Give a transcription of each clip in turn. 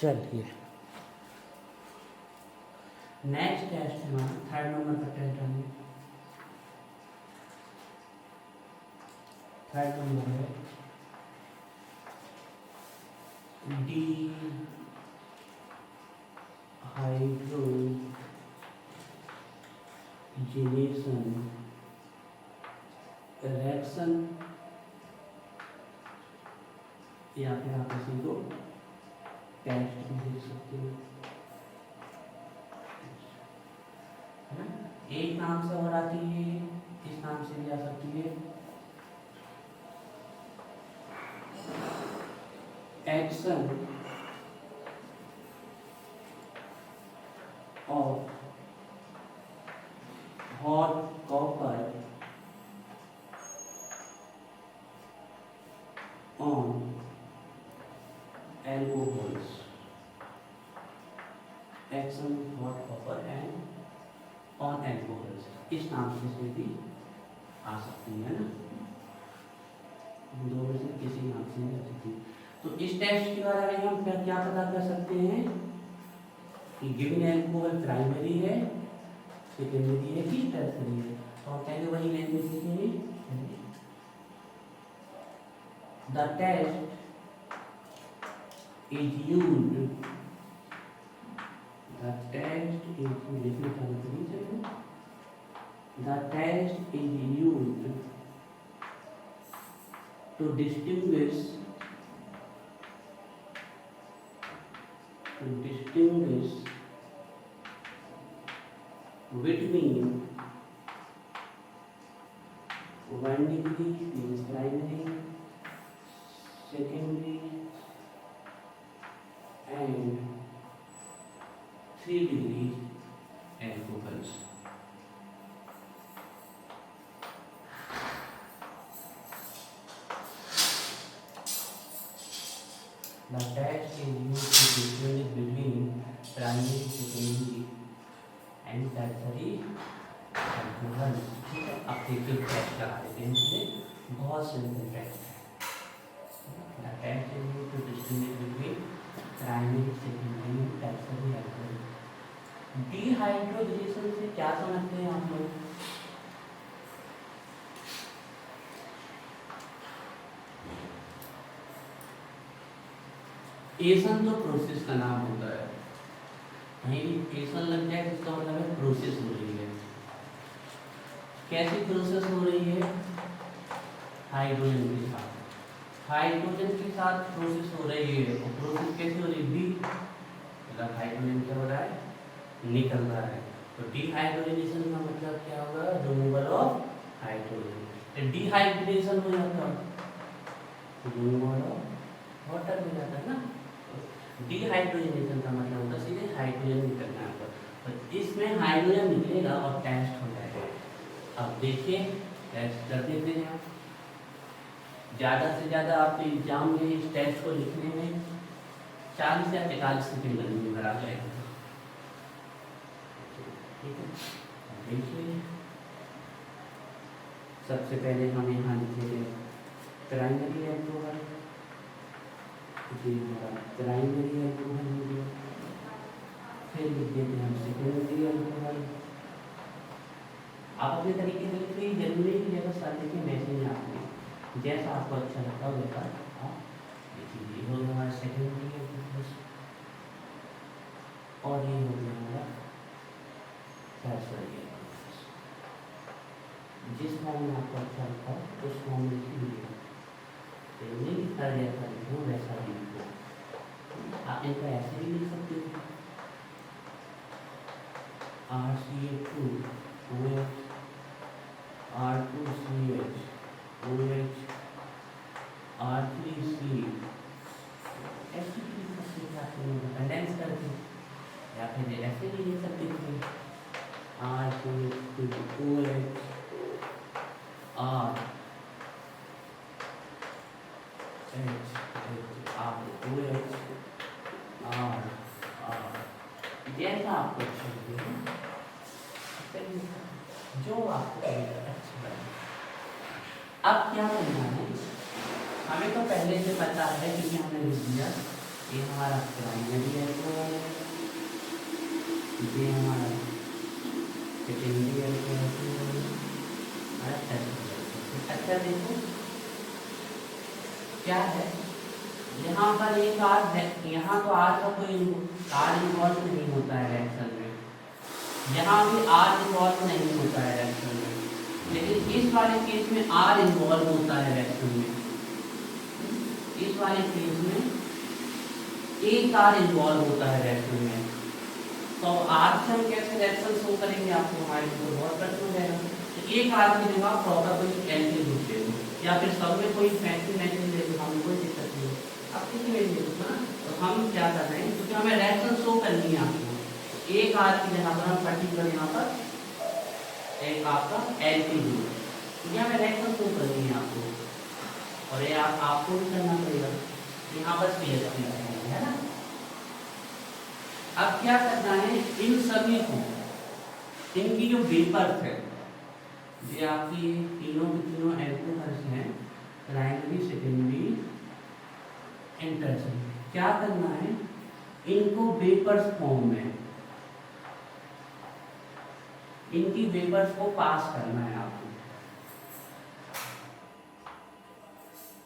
चलिए next test है हमारा 3rd नंबर का टेस्ट है। 3rd नंबर है डिहाइड्रोजनेशन रिएक्शन, या फिर आप इसी को टेस्ट भी देख सकते हो, है ना। एक नाम से और आती है, इस नाम से भी आ सकती है, action of hot copper on alcohols, action hot copper and on alcohols, इस नाम से भी आ सकती है ना, दो में से किसी नाम से आ सकती है। तो इस टेस्ट के बारे में हम क्या पता कर सकते हैं कि गिवन एल्कोहल प्राइमरी है, सेकेंडरी है कि टर्सरी है, और पहले वही लेंगे सीखेंगे। The test is used, the test is used to distinguish between 1 degree means primary, secondary and 3 degree alcohols. The test is used to distinguish between primary, secondary and tertiary alcohols. ठीक है, अब देखिए टेस्ट करा देते हैं इसमें, बहुत simple test है। The test is used to distinguish between primary, secondary, tertiary alcohol. Dehydrogenation से क्या समझते हैं आप लोग? एशन तो प्रोसेस का नाम होता है, कहीं भी एशन लग जाए तो इसका मतलब है प्रोसेस हो रही है। कैसी प्रोसेस हो रही है? हाइड्रोजन के साथ, हाइड्रोजन के साथ प्रोसेस हो रही है। और प्रोसेस कैसे हो रही है? मतलब हाइड्रोजन क्या हो रहा है? निकल रहा है। तो डिहाइड्रोजनेशन का मतलब क्या होगा? Removal of hydrogen. डिहाइड्रेशन हो जाता है, रिमूवल ऑफ वाटर हो जाता है ना। डिहाइड्रोजनेशन का मतलब होता है सीधे हाइड्रोजन निकलना है। तो इसमें हाइड्रोजन निकलेगा और टेस्ट हो जाएगा। अब देखिए टेस्ट कर देते हैं। ज़्यादा से ज़्यादा आपके एग्जाम में इस टेस्ट को लिखने में 40 या 45 सेकेंड लगेंगे, भरा जाएगा। ठीक है, देखिए सबसे पहले हम यहाँ लिखेंगे प्राइमरी एल्कोहल, प्राइमरी एल्कोहल हो गया। फिर लिख देते हैं हम सेकेंडरी एल्कोहल। आप अपने तरीके से लिखिए, जरूरी है जैसा सर लिखे वैसे ही आपने जैसा आपको अच्छा लगता हो वैसा आप लिखिए। ये हो गया हमारा सेकेंडरी एल्कोहल, और ये हो गया हमारा टर्सरी एल्कोहल। जिस फॉर्म में आपको अच्छा लगता है उस फॉर्म में लिखिए, नहीं सर जैसा लिखो वैसा ही लिखो। आप इनका ऐसे भी लिख सकते हो, RCH2 OH R2CH OH R3C, ऐसे भी लिख सकते थे आप कंडेंस करके, या फिर ऐसे भी लिख सकते थे R2 OH R H R OH R R, जैसा आपको अच्छा लगे जो आपको अच्छा लगे। अब क्या करना है, हमें तो पहले से पता है क्योंकि हमने लिख दिया ये हमारा प्राइमरी अल्कोहल है, ये हमारा सेकेंडरी अल्कोहल है। अच्छा देखो क्या है, यहाँ पर एक आर है, यहाँ तो आर का कोई आर इन्वॉल्व नहीं होता है रिएक्शन में, यहाँ भी आर इन्वॉल्व नहीं होता है रिएक्शन में, लेकिन इस वाले केस में आर इन्वॉल्व होता है रिएक्शन में। इस वाले केस में एक आर इन्वॉल्व होता है रिएक्शन में। तो आर से हम कैसे रिएक्शन शो करेंगे, आपको हमारे लिए बहुत प्रश्न हो जाएगा। तो एक आर की जगह प्रॉपर कोई एल्किल ग्रुप ले लो, या फिर सब में कोई फैंसी मैचिंग ले लो, हमें कोई दिक्कत नहीं है, आप किसी में ले लो ना। तो हम क्या कर रहे हैं, क्योंकि हमें रिएक्शन शो करनी है आपको, एक आर की जगह पर हम पर्टिकुलर यहाँ पर एक आपका एल्किल ग्रुप, क्योंकि हमें रिएक्शन शो करनी है आपको, और ये आपको भी करना पड़ेगा। यहाँ पर CH3 है ना। अब क्या करना है, इन सभी को, इनकी जो वेपर्स है, ये आपकी तीनों के तीनों एल्कोहल्स हैं, प्राइमरी सेकेंडरी एंड टर्शियरी, क्या करना है, इनको वेपर्स फॉर्म में, इनकी वेपर्स को पास करना है आपको।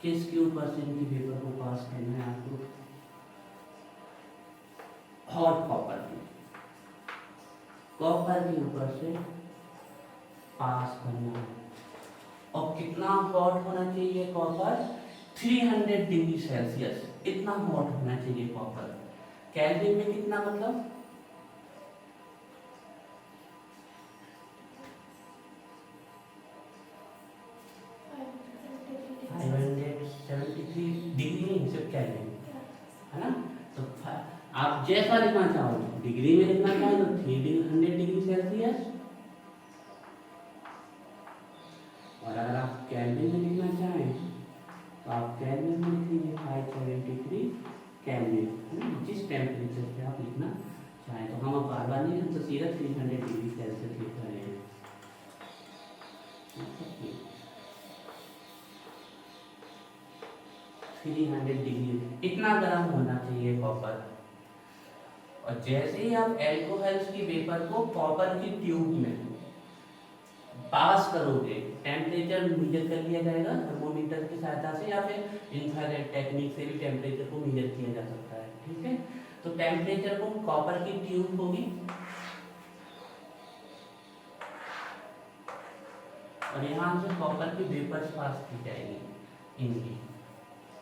किसके ऊपर से इनकी वेपर को पास करना है आपको, हॉट कॉपर की, कॉपर के ऊपर से पास करना है। और कितना हॉट होना चाहिए कॉपर, 300 डिग्री सेल्सियस, इतना हॉट होना चाहिए कॉपर। केल्विन में कितना, मतलब 573 डिग्री नहीं, सिर्फ केल्विन है ना। तो आप जैसा लिखना चाहो, डिग्री में लिखना चाहो तो 300 डिग्री सेल्सियस, और अगर आप केल्विन में लिखना चाहें तो आप केल्विन में लिख लीजिए 573 केल्विन, जिस टेम्परेचर पे आप लिखना चाहें। तो हम बार बार नहीं, हम तो सीधा 300 डिग्री सेल्सियस लिख रहे हैं। 300 डिग्री, इतना गर्म होना चाहिए कॉपर। और जैसे ही आप एल्कोहल्स की वेपर को कॉपर की ट्यूब में पास करोगे, टेम्परेचर मेजर कर लिया जाएगा थर्मोमीटर की सहायता से, या फिर इंफ्रारेड टेक्निक से भी टेम्परेचर को मेजर किया जा सकता है, ठीक है। तो टेम्परेचर को कॉपर की ट्यूब होगी, और यहाँ से कॉपर की वेपर्स पास की जाएगी इनकी,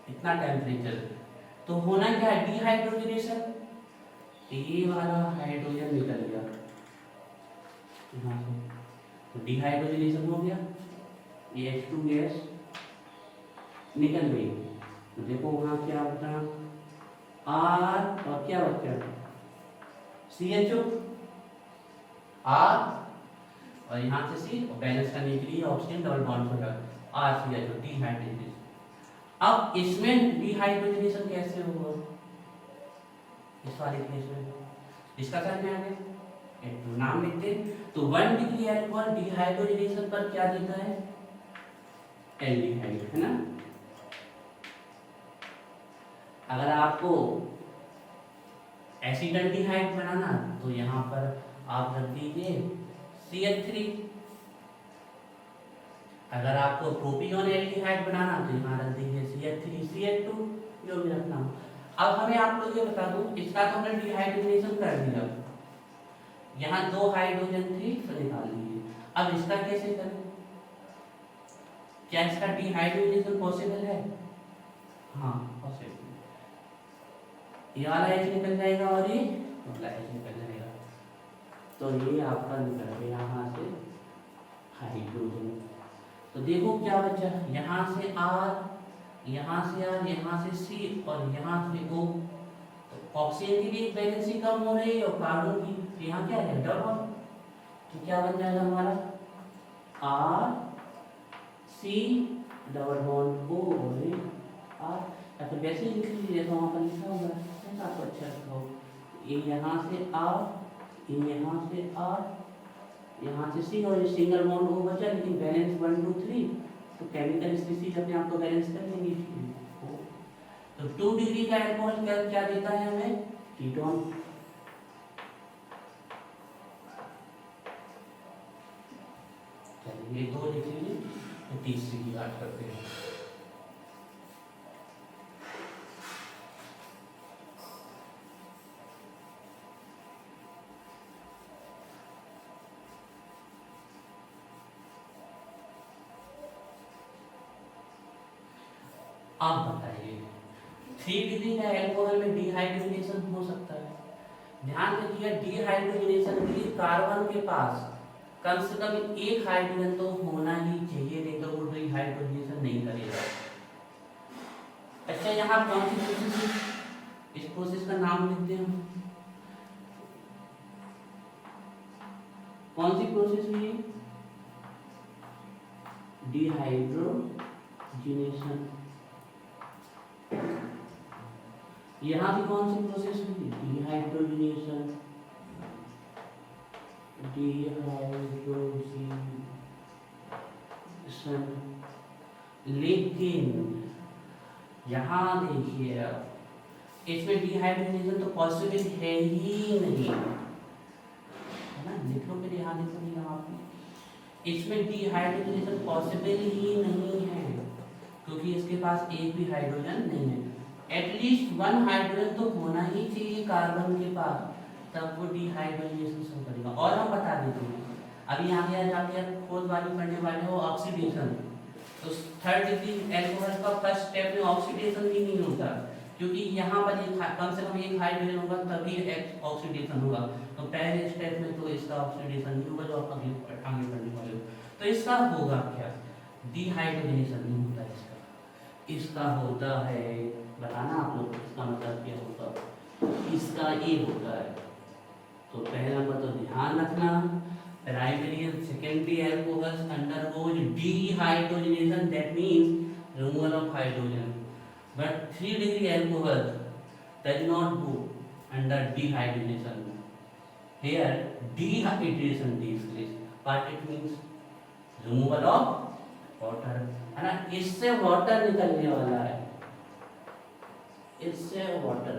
इतना टेम्परेचर। तो होना क्या है, डिहाइड्रोजनेशन, ये वाला हाइड्रोजन निकल गया यहाँ से, तो डिहाइड्रोजनेशन हो गया, ये H2 गैस निकल गई। तो देखो वहाँ क्या होता है, R और क्या बचा, CHO, R और यहाँ से C, और बैलेंस करने के लिए ऑक्सीजन डबल बॉन्ड हो जाएगा, RCHO, डिहाइड्रोजनेशन। अब इसमें डिहाइड्रोजनेशन कैसे होगा, इस वाले केस में इसका करने आ गया, नाम लिखते। तो 1 डिग्री अल्कोहल डिहाइड्रोजनेशन पर क्या देता है, एल्डिहाइड, है ना। अगर आपको एसिडल्डिहाइड बनाना तो यहाँ पर आप रख दीजिए CH3। अगर आपको प्रोपियोन एल्डिहाइड बनाना तो यहाँ रख दीजिए CH3 CH2, जो भी रखना हो। अब हमें आप लोग ये बता दूं, इसका तो हमने डिहाइड्रोजनेशन कर दिया, यहाँ 2 हाइड्रोजन थे, इसे निकाल लीजिए। अब इसका कैसे करें, क्या इसका डिहाइड्रोजनेशन पॉसिबल है, हाँ पॉसिबल। ये वाला H निकल जाएगा और ये वाला H निकल जाएगा, तो ये आपका निकल गया यहाँ से हाइड्रोजन। तो देखो क्या बचा, यहाँ से R, यहाँ से R, यहाँ से C और यहाँ से O। तो ऑक्सीजन की भी वैलेंसी कम हो रही है और कार्बन की, यहाँ क्या है डबल, तो क्या बन जाएगा हमारा R C double bond O और R, या फिर वैसे ही लिख लीजिए जैसा वहाँ पर लिखा होगा, ऐसा आपको अच्छा लिखा हो, ये यहाँ से R, ये यहाँ से R, यहाँ से C, और ये सिंगल बॉन्ड O बचा, लेकिन बैलेंस 1 2 3, तो केमिकल स्पीशीज अपने आप को बैलेंस कर लेंगी। तो तो 2 डिग्री का अल्कोहल क्या देता है हमें? कीटोन। चलिए ये 2 लिख लीजिए, तो तीसरी की बात करते हैं। आप बताइए 3 डिग्री का अल्कोहल में डिहाइड्रोजनेशन हो सकता है? ध्यान रखिए, डिहाइड्रोजनेशन के लिए कार्बन के पास कम से कम एक हाइड्रोजन तो होना ही चाहिए, नहीं तो वो डिहाइड्रोजनेशन नहीं करेगा। अच्छा, यहाँ कौन सी प्रोसेस, इस प्रोसेस का नाम लिखते हैं, कौन सी प्रोसेस हुई? डिहाइड्रोजनेशन। यहाँ भी कौन सी प्रोसेस हुई? डिहाइड्रोजनेशन। लेकिन यहाँ देखिए, अब इसमें डिहाइड्रोजनेशन तो पॉसिबल है ही नहीं, है ना? लिख लो फिर, यहाँ देखो नहीं आपने, इसमें डिहाइड्रोजनेशन पॉसिबल ही नहीं है, क्योंकि इसके पास एक भी हाइड्रोजन नहीं है। एटलीस्ट 1 हाइड्रोजन तो होना ही चाहिए कार्बन के पास, तब वो डिहाइड्रोजनेशन करेगा। और हम बता देते हैं, अभी आगे जाके खोज वाली पढ़ने वाले हो ऑक्सीडेशन, तो 3rd डिग्री अल्कोहल का फर्स्ट स्टेप में ऑक्सीडेशन भी नहीं होता, क्योंकि यहाँ पर कम से कम एक हाइड्रोजन होगा तभी ऑक्सीडेशन होगा। तो पहले स्टेप में तो इसका ऑक्सीडेशन नहीं होगा, जो आप आगे पढ़ने वाले हो। तो इसका होगा क्या? डिहाइड्रोजनेशन नहीं होता इसका होता है, बताना आप लोग इसका मतलब क्या होता, इसका ये होता है। तो पहला नंबर तो ध्यान रखना, primary and secondary alcohols undergoes dehydrogenation, that means removal of hydrogen, but 3 degree alcohol does not go under dehydrogenation. Here dehydration takes place, but it means removal of water, है ना? इससे वाटर निकलने वाला है, इससे वाटर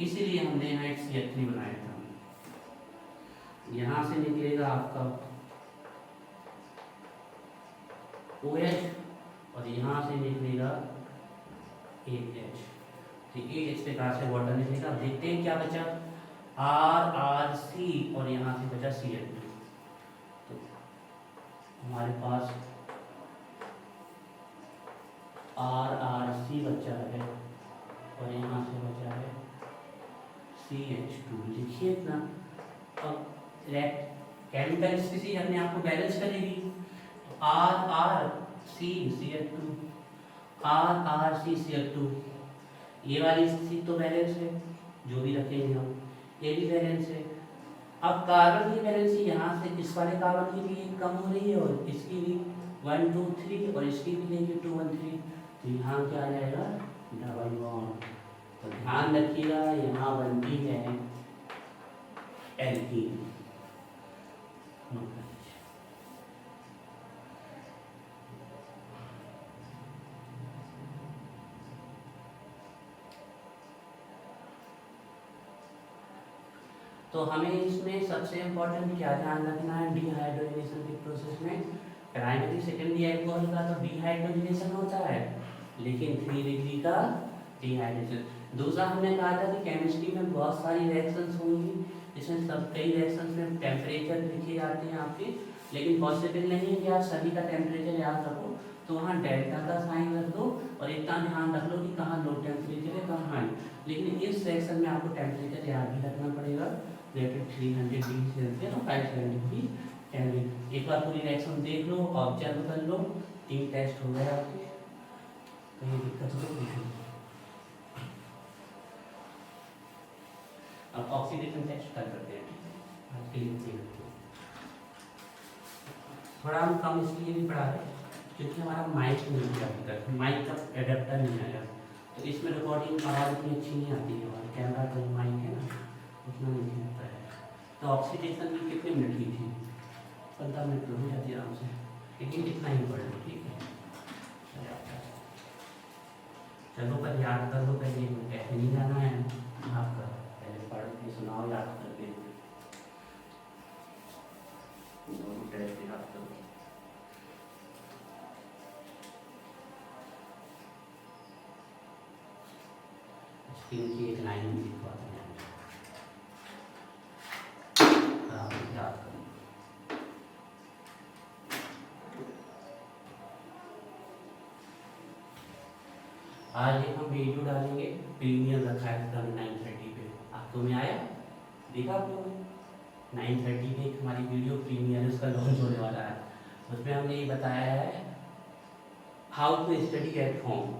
इसीलिए हमने यहाँ एक CH3 बनाया था। यहाँ से निकलेगा आपका OH और यहाँ से निकलेगा AH। तो AH के कारण से वाटर निकलेगा। देखते हैं क्या बचा, RRC और यहाँ से बचा CH2। तो हमारे पास RRC बचा है और यहाँ से बचा है CH2। लिखिए इतना। अब केमिकल स्पीशीज अपने आप को बैलेंस करेगी, तो RRC CH2, RRC CH2, ये वाली स्थिति तो बैलेंस है, जो भी रखेंगे हम, ये भी बैलेंस है। अब कार्बन की बैलेंस यहाँ से इस वाले कार्बन की भी कम हो रही है और इसकी भी 1 2 3 और इसकी भी लेंगे 2 1 3, तो यहाँ क्या आ जाएगा, डबल बॉन्ड। तो ध्यान रखिएगा, यहाँ बनती है एल्कीन। तो हमें इसमें सबसे इम्पोर्टेंट क्या ध्यान रखना है, डिहाइड्रोजनेशन के प्रोसेस में प्राइमरी सेकेंडरी अल्कोहल का तो डिहाइड्रोजनेशन होता है, लेकिन 3 डिग्री का डिहाइड्रेशन। दूसरा हमने कहा था कि केमिस्ट्री में बहुत सारी रिएक्शंस होंगी, इसमें सब कई रिएक्शंस में टेम्परेचर लिखे जाते हैं आपके, लेकिन पॉसिबल नहीं है कि आप सभी का टेम्परेचर याद रखो, तो वहाँ डेल्टा का साइन रख दो और इतना ध्यान रख लो कि कहाँ लो टेम्परेचर है कहाँ हाई। लेकिन इस सेक्शन में आपको टेम्परेचर याद भी रखना पड़ेगा, 300 डिग्री सेल्सियस और 570 केल्विन। एक बार पूरी रिएक्शन देख लो, ऑब्जर्व कर लो, 3 टेस्ट हो गए आपके, कहीं दिक्कत हो तो अब ऑक्सीडेशन टेस्ट कर करते हैं। आज के लिए थोड़ा हम कम इसलिए भी पढ़ा रहे क्योंकि हमारा माइक नहीं है, अभी तक माइक का एडेप्टर नहीं आया, तो इसमें रिकॉर्डिंग आवाज़ इतनी अच्छी नहीं आती है, हमारे कैमरा का जो माइक है ना उतना नहीं आता है। तो ऑक्सीडेशन भी कितने मिनट की थी, 15 मिनट हो जाती है आराम से, लेकिन इतना ही पढ़ लो, ठीक है। चलो पर याद कर लो पहले, ऐसे नहीं जाना है आपका, पहले पढ़ के सुनाओ याद करके, दोनों टेस्ट याद करो। स्क्रीन की एक लाइन भी लिखवाते हैं, आप याद करो। आज एक हम वीडियो डालेंगे, प्रीमियर रखा है इसका 9:30 पे, आपको में आया देखा आप लोगों ने? 9:30 पे एक हमारी वीडियो प्रीमियर उसका लॉन्च होने वाला है, उसमें हमने ये बताया है how to study at home,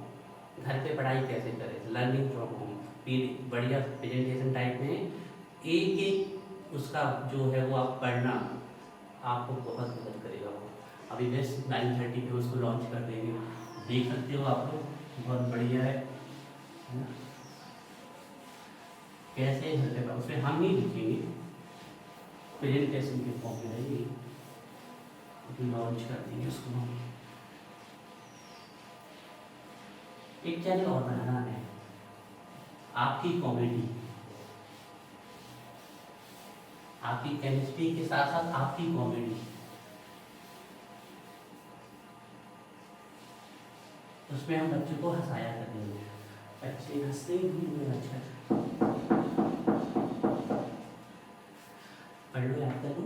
घर पे पढ़ाई कैसे करें, लर्निंग फ्रॉम होम, बढ़िया प्रेजेंटेशन टाइप में एक एक उसका जो है वो आप पढ़ना, आपको बहुत मदद करेगा वो। अभी बस 9:30 पे उसको लॉन्च कर देंगे, देख सकते हो आप लोग, बहुत बढ़िया है ना? कैसे घर पे, उसमें हम नहीं लिखेंगे, प्रेजेंटेशन के फॉर्म में रहेगी, लॉन्च कर देंगे उसको। एक चैनल और बनाना है, आपकी कॉमेडी, आपकी केमिस्ट्री के साथ साथ आपकी कॉमेडी, उसमें हम बच्चों को हंसाया करेंगे, बच्चे हंसते भी अच्छा पढ़ लो याद कर लो,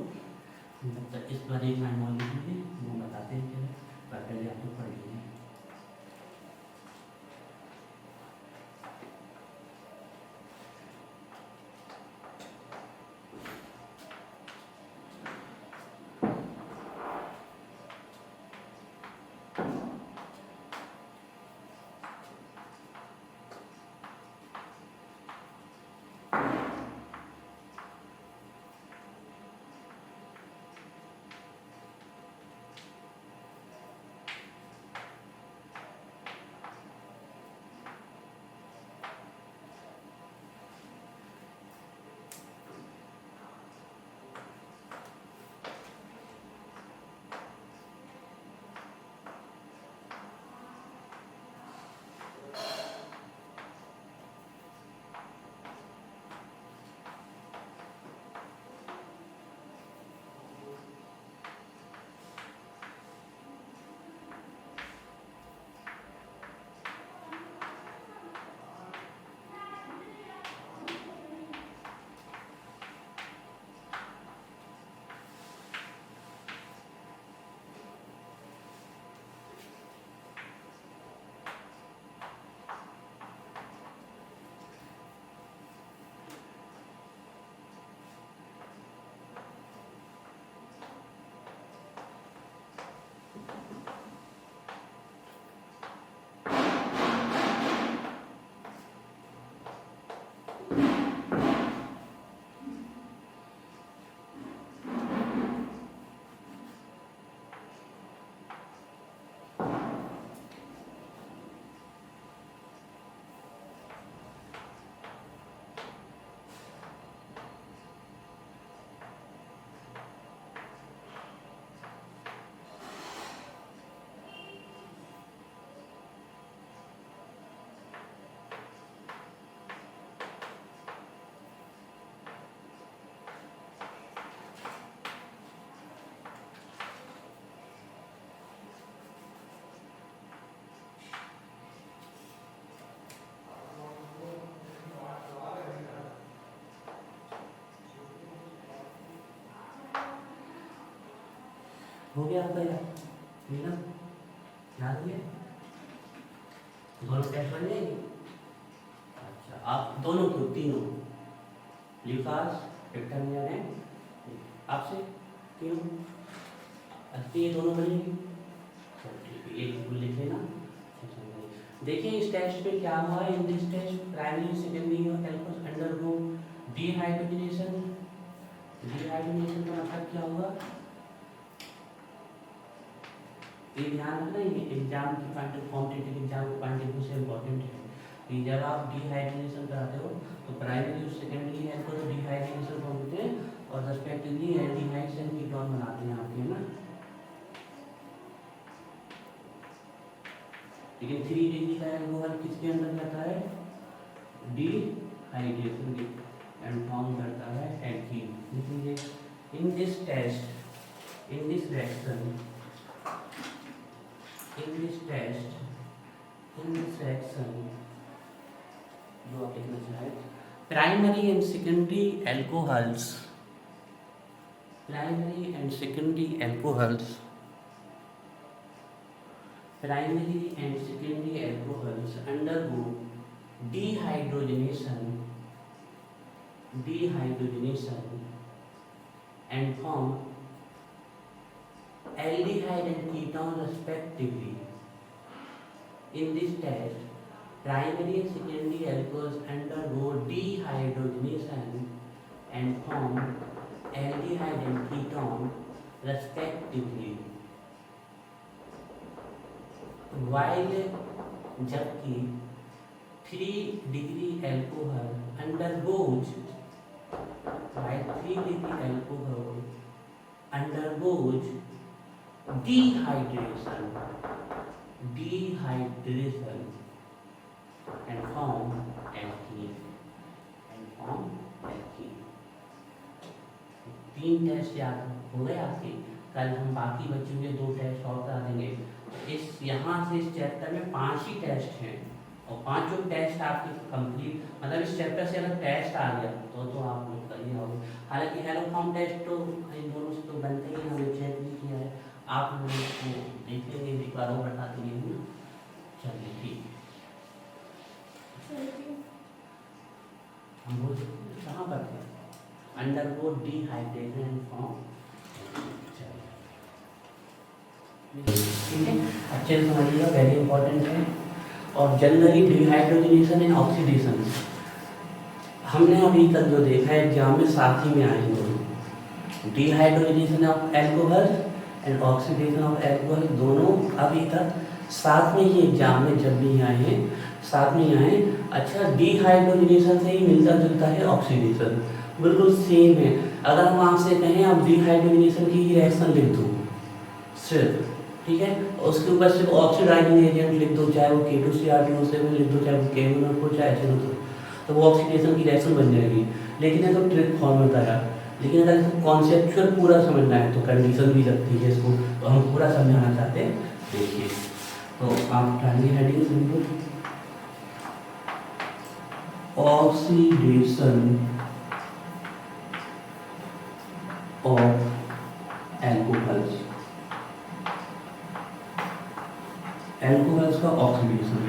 इस बार एक लाइन और लिखेंगे, वो बताते हैं क्या पर पहले आप लोग पढ़ लीजिए। हो गया आपका यार, ठीक ना? याद हो गया, दोनों टेस्ट बन जाएंगे। अच्छा आप दोनों को तीनों लिकास विक्टर ने आपसे तीनों, अच्छा ये दोनों बनेंगे, चलो ठीक है, एक बिल्कुल लिख लेना। देखिए इस टेस्ट में क्या हुआ, in this test primary secondary और कैल्कुलस अंडरगो डिहाइड्रोजनेशन। डिहाइड्रोजनेशन का मतलब क्या हुआ, ये ध्यान रखना, ये एग्जाम की कॉम्पिटिटिव एग्जाम की पॉइंट से इम्पोर्टेंट है कि जब आप डिहाइड्रेशन कराते हो तो प्राइमरी और सेकेंडरी है तो डिहाइड्रेशन होते हैं और रेस्पेक्टिवली एल्डिहाइड्स एंड कीटोन बनाते हैं आपके, है ना? लेकिन 3 डिग्री का एल्कोहल किसके अंदर जाता है, डिहाइड्रेशन के एंड फॉर्म करता है एल्कीन। लिखेंगे in this test, in this reaction, in this test, in this reaction, जो आप लिखना चाहें, primary and secondary alcohols, primary and secondary alcohols, primary and secondary alcohols undergo dehydrogenation and form aldehyde and ketone respectively. In this test, primary and secondary alcohols undergo dehydrogenation and form aldehyde and ketone respectively. While जबकि 3 degree alcohol undergoes, while 3 degree alcohol undergoes dehydration and form alkene, तीन test याद हो गए आपके। कल हम बाकी बच्चों के 2 टेस्ट और करा देंगे। इस यहाँ से इस चैप्टर में 5 ही टेस्ट हैं और 5 टेस्ट आपके कंप्लीट, मतलब इस चैप्टर से अगर टेस्ट आ गया तो आप लोग कर ही होंगे। हालांकि हेलो फॉर्म टेस्ट तो इन दोनों से तो बनते ही, हमने चेक भी किया है, आप लोगों को देखेंगे एक बार और बता देंगे। चलिए ठीक, हम वो कहाँ पर थे, अंडरगो डिहाइड्रेशन एंड फॉर्म। ठीक है, अच्छे से समझिएगा, वेरी इंपॉर्टेंट है। और जनरली डिहाइड्रोजनेशन एंड ऑक्सीडेशन हमने अभी तक जो देखा है एग्जाम में साथ ही में आए दोनों, dehydrogenation of alcohol and oxidation of alcohol दोनों अभी तक साथ में ही एग्जाम में जब भी आए हैं साथ में ही आए। अच्छा, डिहाइड्रोजनेशन से ही मिलता जुलता है ऑक्सीडेशन, बिल्कुल सेम है। अगर हम आपसे कहें आप डिहाइड्रोजनेशन की ही रिएक्शन लिख दो सिर्फ, ठीक है, उसके ऊपर सिर्फ ऑक्सीडाइजिंग एजेंट लिख दो, चाहे वो K2CR2O7 लिख दो, चाहे वो K1 हो चाहे HNO2, तो वो ऑक्सीडेशन की रिएक्शन बन जाएगी। लेकिन ये तो ट्रिक फॉर्म होता है। लेकिन अगर इसको कॉन्सेप्चुअल पूरा समझना है तो कंडीशन भी लगती है इसको, तो हम पूरा समझाना चाहते हैं। देखिए, तो आप डालिए heading simple, oxidation of alcohols, alcohols का ऑक्सीडेशन।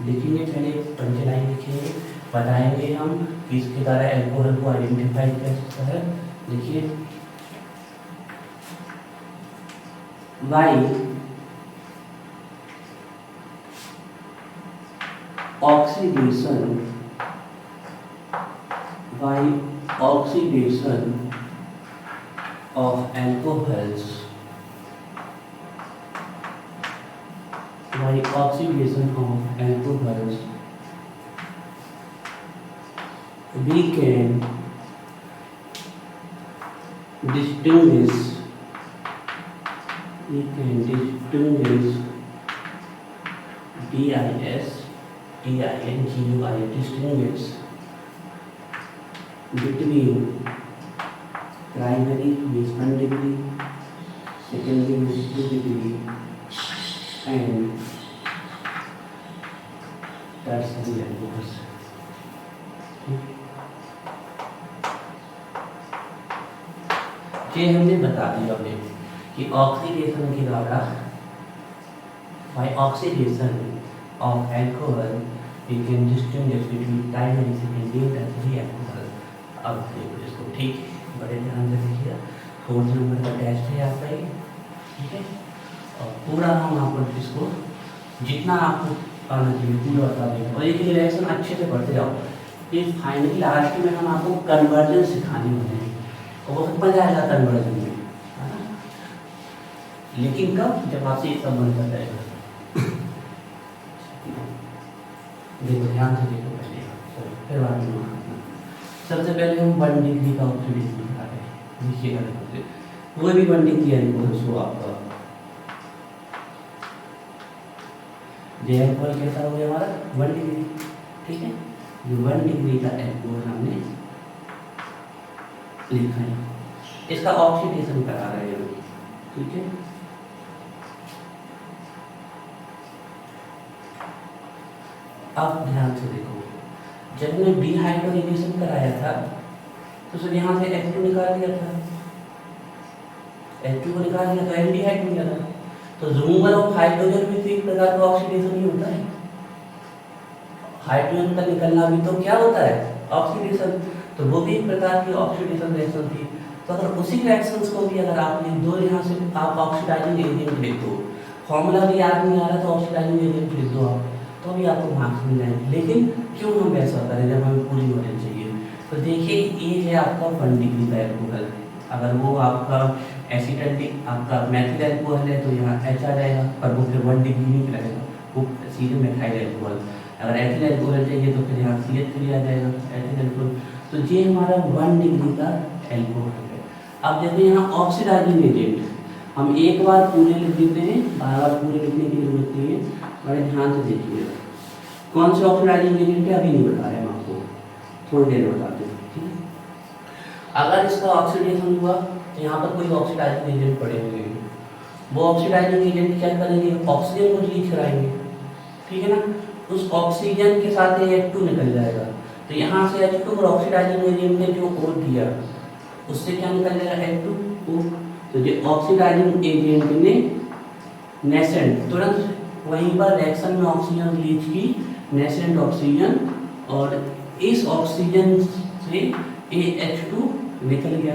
लिखेंगे पहले पंचलाइन लिखेंगे, बताएंगे हम कि इसके द्वारा एल्कोहल को आइडेंटिफाई कैसे है। देखिए, by oxidation, by oxidation of alcohols, by oxidation of alcohols we can distinguish distinguish between primary means 1 degree, secondary means 2 degree and tertiary alcohols। ये हमने बता दिया हमने कि ऑक्सीडेशन के द्वारा by oxidation of alcohol we can distinguish between primary secondary and tertiary alcohol. अब देखो इसको ठीक बड़े ध्यान से देखिए, 4 नंबर का टेस्ट है आपका ये, ठीक है, और पूरा हम आपको इसको जितना आपको आना चाहिए पूरा बता देंगे। और एक रिलेशन अच्छे से पढ़ते जाओ, ये फाइनली लास्ट में हम आपको कन्वर्जन सिखाने वाले हैं और बहुत मजा आएगा कन्वर्जन में, है ना। लेकिन कब, जब आपसे ये संबंध कर जाएगा। देखो ध्यान से देखो पहले, फिर बाद में सबसे पहले हम 1 डिग्री का ऑक्सीडेशन दिखा रहे हैं। देखिएगा, वो भी 1 डिग्री है आपका जो एल्कोहल कैसा हो गया हमारा 1 डिग्री, ठीक है। ये 1 डिग्री का एल्कोहल हमने लिखा है, इसका ऑक्सीडेशन करा रहे हैं, ठीक है। अब ध्यान से देखो, जब हमने डिहाइड्रोजनेशन कराया था तो सर यहाँ से H2 निकाल दिया था, H2 को निकाल दिया तो एल्डिहाइड मिला था। तो रिमूवल ऑफ हाइड्रोजन भी तो एक प्रकार का ऑक्सीडेशन ही होता है, हाइड्रोजन का निकलना भी तो क्या होता है ऑक्सीडेशन, तो वो भी एक प्रकार की ऑक्सीडेशन रिएक्शन थी। तो अगर उसी रिएक्शंस को भी अगर आप लिख दो, यहाँ से आप ऑक्सीडाइजिंग एजेंट लिख दो, फॉर्मूला भी याद नहीं आ रहा तो ऑक्सीडाइजिंग एजेंट लिख दो आप, तो भी आपको मार्क्स मिल जाएंगे। लेकिन क्यों हम ऐसा करें जब हमें पूरी नॉलेज चाहिए। तो देखिए ये है आपका 1 डिग्री का एल्कोहल, अगर वो आपका एसिटेटिक आपका मैथिल एल्कोहल है तो यहाँ H आ जाएगा, पर वो फिर 1 डिग्री नहीं रहेगा, वो सीधे मेथाइल एल्कोहल। अगर एथिल एल्कोहल चाहिए तो फिर यहाँ CH3 आ जाएगा, एथिल एल्कोहल। तो ये हमारा 1 डिग्री का एल्कोहल है। अब देखिए यहाँ ऑक्सीडाइजिंग एजेंट हम एक बार पूरे लिख देते हैं, बार बार पूरे लिखने की जरूरत नहीं है, बड़े ध्यान से देखिए कौन से ऑक्सीडाइजिंग एजेंट है, अभी नहीं बता रहे हम आपको, थोड़ी देर में बताते हैं, ठीक है। अगर इसका ऑक्सीडेशन हुआ तो यहाँ पर कोई ऑक्सीडाइजिंग एजेंट पड़े हुए हैं, वो ऑक्सीडाइजिंग एजेंट क्या करेंगे, ऑक्सीजन को रिलीज कराएंगे, ठीक है ना। उस ऑक्सीजन के साथ ये H2 निकल जाएगा, तो यहाँ से H2 और ऑक्सीडाइजिंग एजेंट ने जो O दिया उससे क्या निकल जाएगा H2O। तो जो ऑक्सीडाइजिंग एजेंट ने नेसेंट तुरंत वहीं पर रिएक्शन में ऑक्सीजन रिलीज की, नेसेंट ऑक्सीजन, और इस ऑक्सीजन से H2 निकल गया,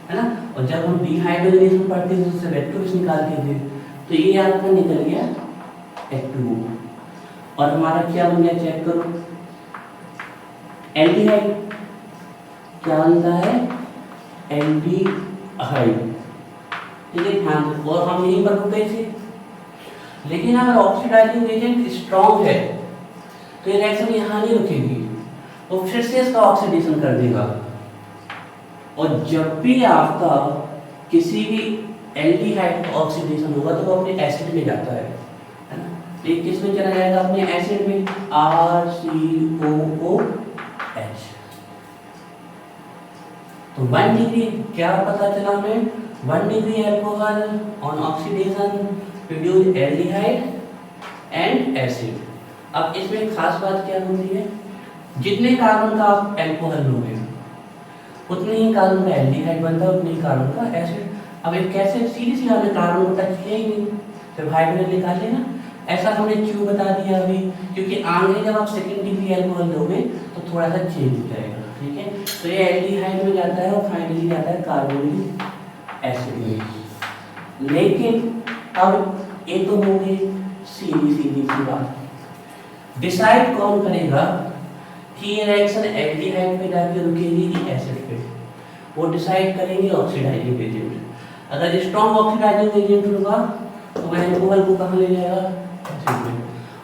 है ना। और जब हम डिहाइड्रोजनेशन पढ़ते थे उससे इलेक्ट्रॉन्स निकालते थे, तो ये आपका निकल गया H2O, और हमारा क्या बन गया चेक करो, एल्डिहाइड क्या बनता है, एल्डिहाइड, ठीक है ध्यान से। और हम यहीं पर रुके थे, लेकिन अगर ऑक्सीडाइजिंग एजेंट स्ट्रॉन्ग है तो ये रिएक्शन यहाँ नहीं रुकेगी, वो फिर से इसका ऑक्सीडेशन कर देगा। और जब भी आपका किसी भी एल्डिहाइड का ऑक्सीडेशन होगा तो वो अपने एसिड में जाता है ना। तो ये किस में चला जाएगा, अपने एसिड में, RCOOH। तो 1 डिग्री क्या पता चला हमें, 1 degree alcohol on oxidation produce aldehyde and acid. अब इसमें एक खास बात क्या होती है, जितने कार्बन का आप अल्कोहल लोगे उतने ही कार्बन का एल्डिहाइड बनता है, उतने ही कार्बन का एसिड। अब एक कैसे, सीधी सी हमने कार्बन को टच किया ही नहीं, फिर हाइड्रोजन निकाल लेना, ऐसा हमने क्यों बता दिया अभी, क्योंकि आगे जब आप 2nd डिग्री अल्कोहल दोगे तो थोड़ा सा चेंज हो जाएगा, ठीक है। तो ये एल्डिहाइड में जाता है और फाइनली जाता है कार्बोनिक एसिड में। लेकिन अब ये तो हो गई सीधी सी बात, डिसाइड कौन करेगा कि ये रिएक्शन एल्डिहाइड पे जाके रुकेगी कि एसिड पे, वो डिसाइड करेंगे ऑक्सीडाइजिंग एजेंट। अगर स्ट्रॉन्ग ऑक्सीडाइजिंग एजेंट होगा तो वह एल्कोहल को कहाँ ले जाएगा, एसिड पे,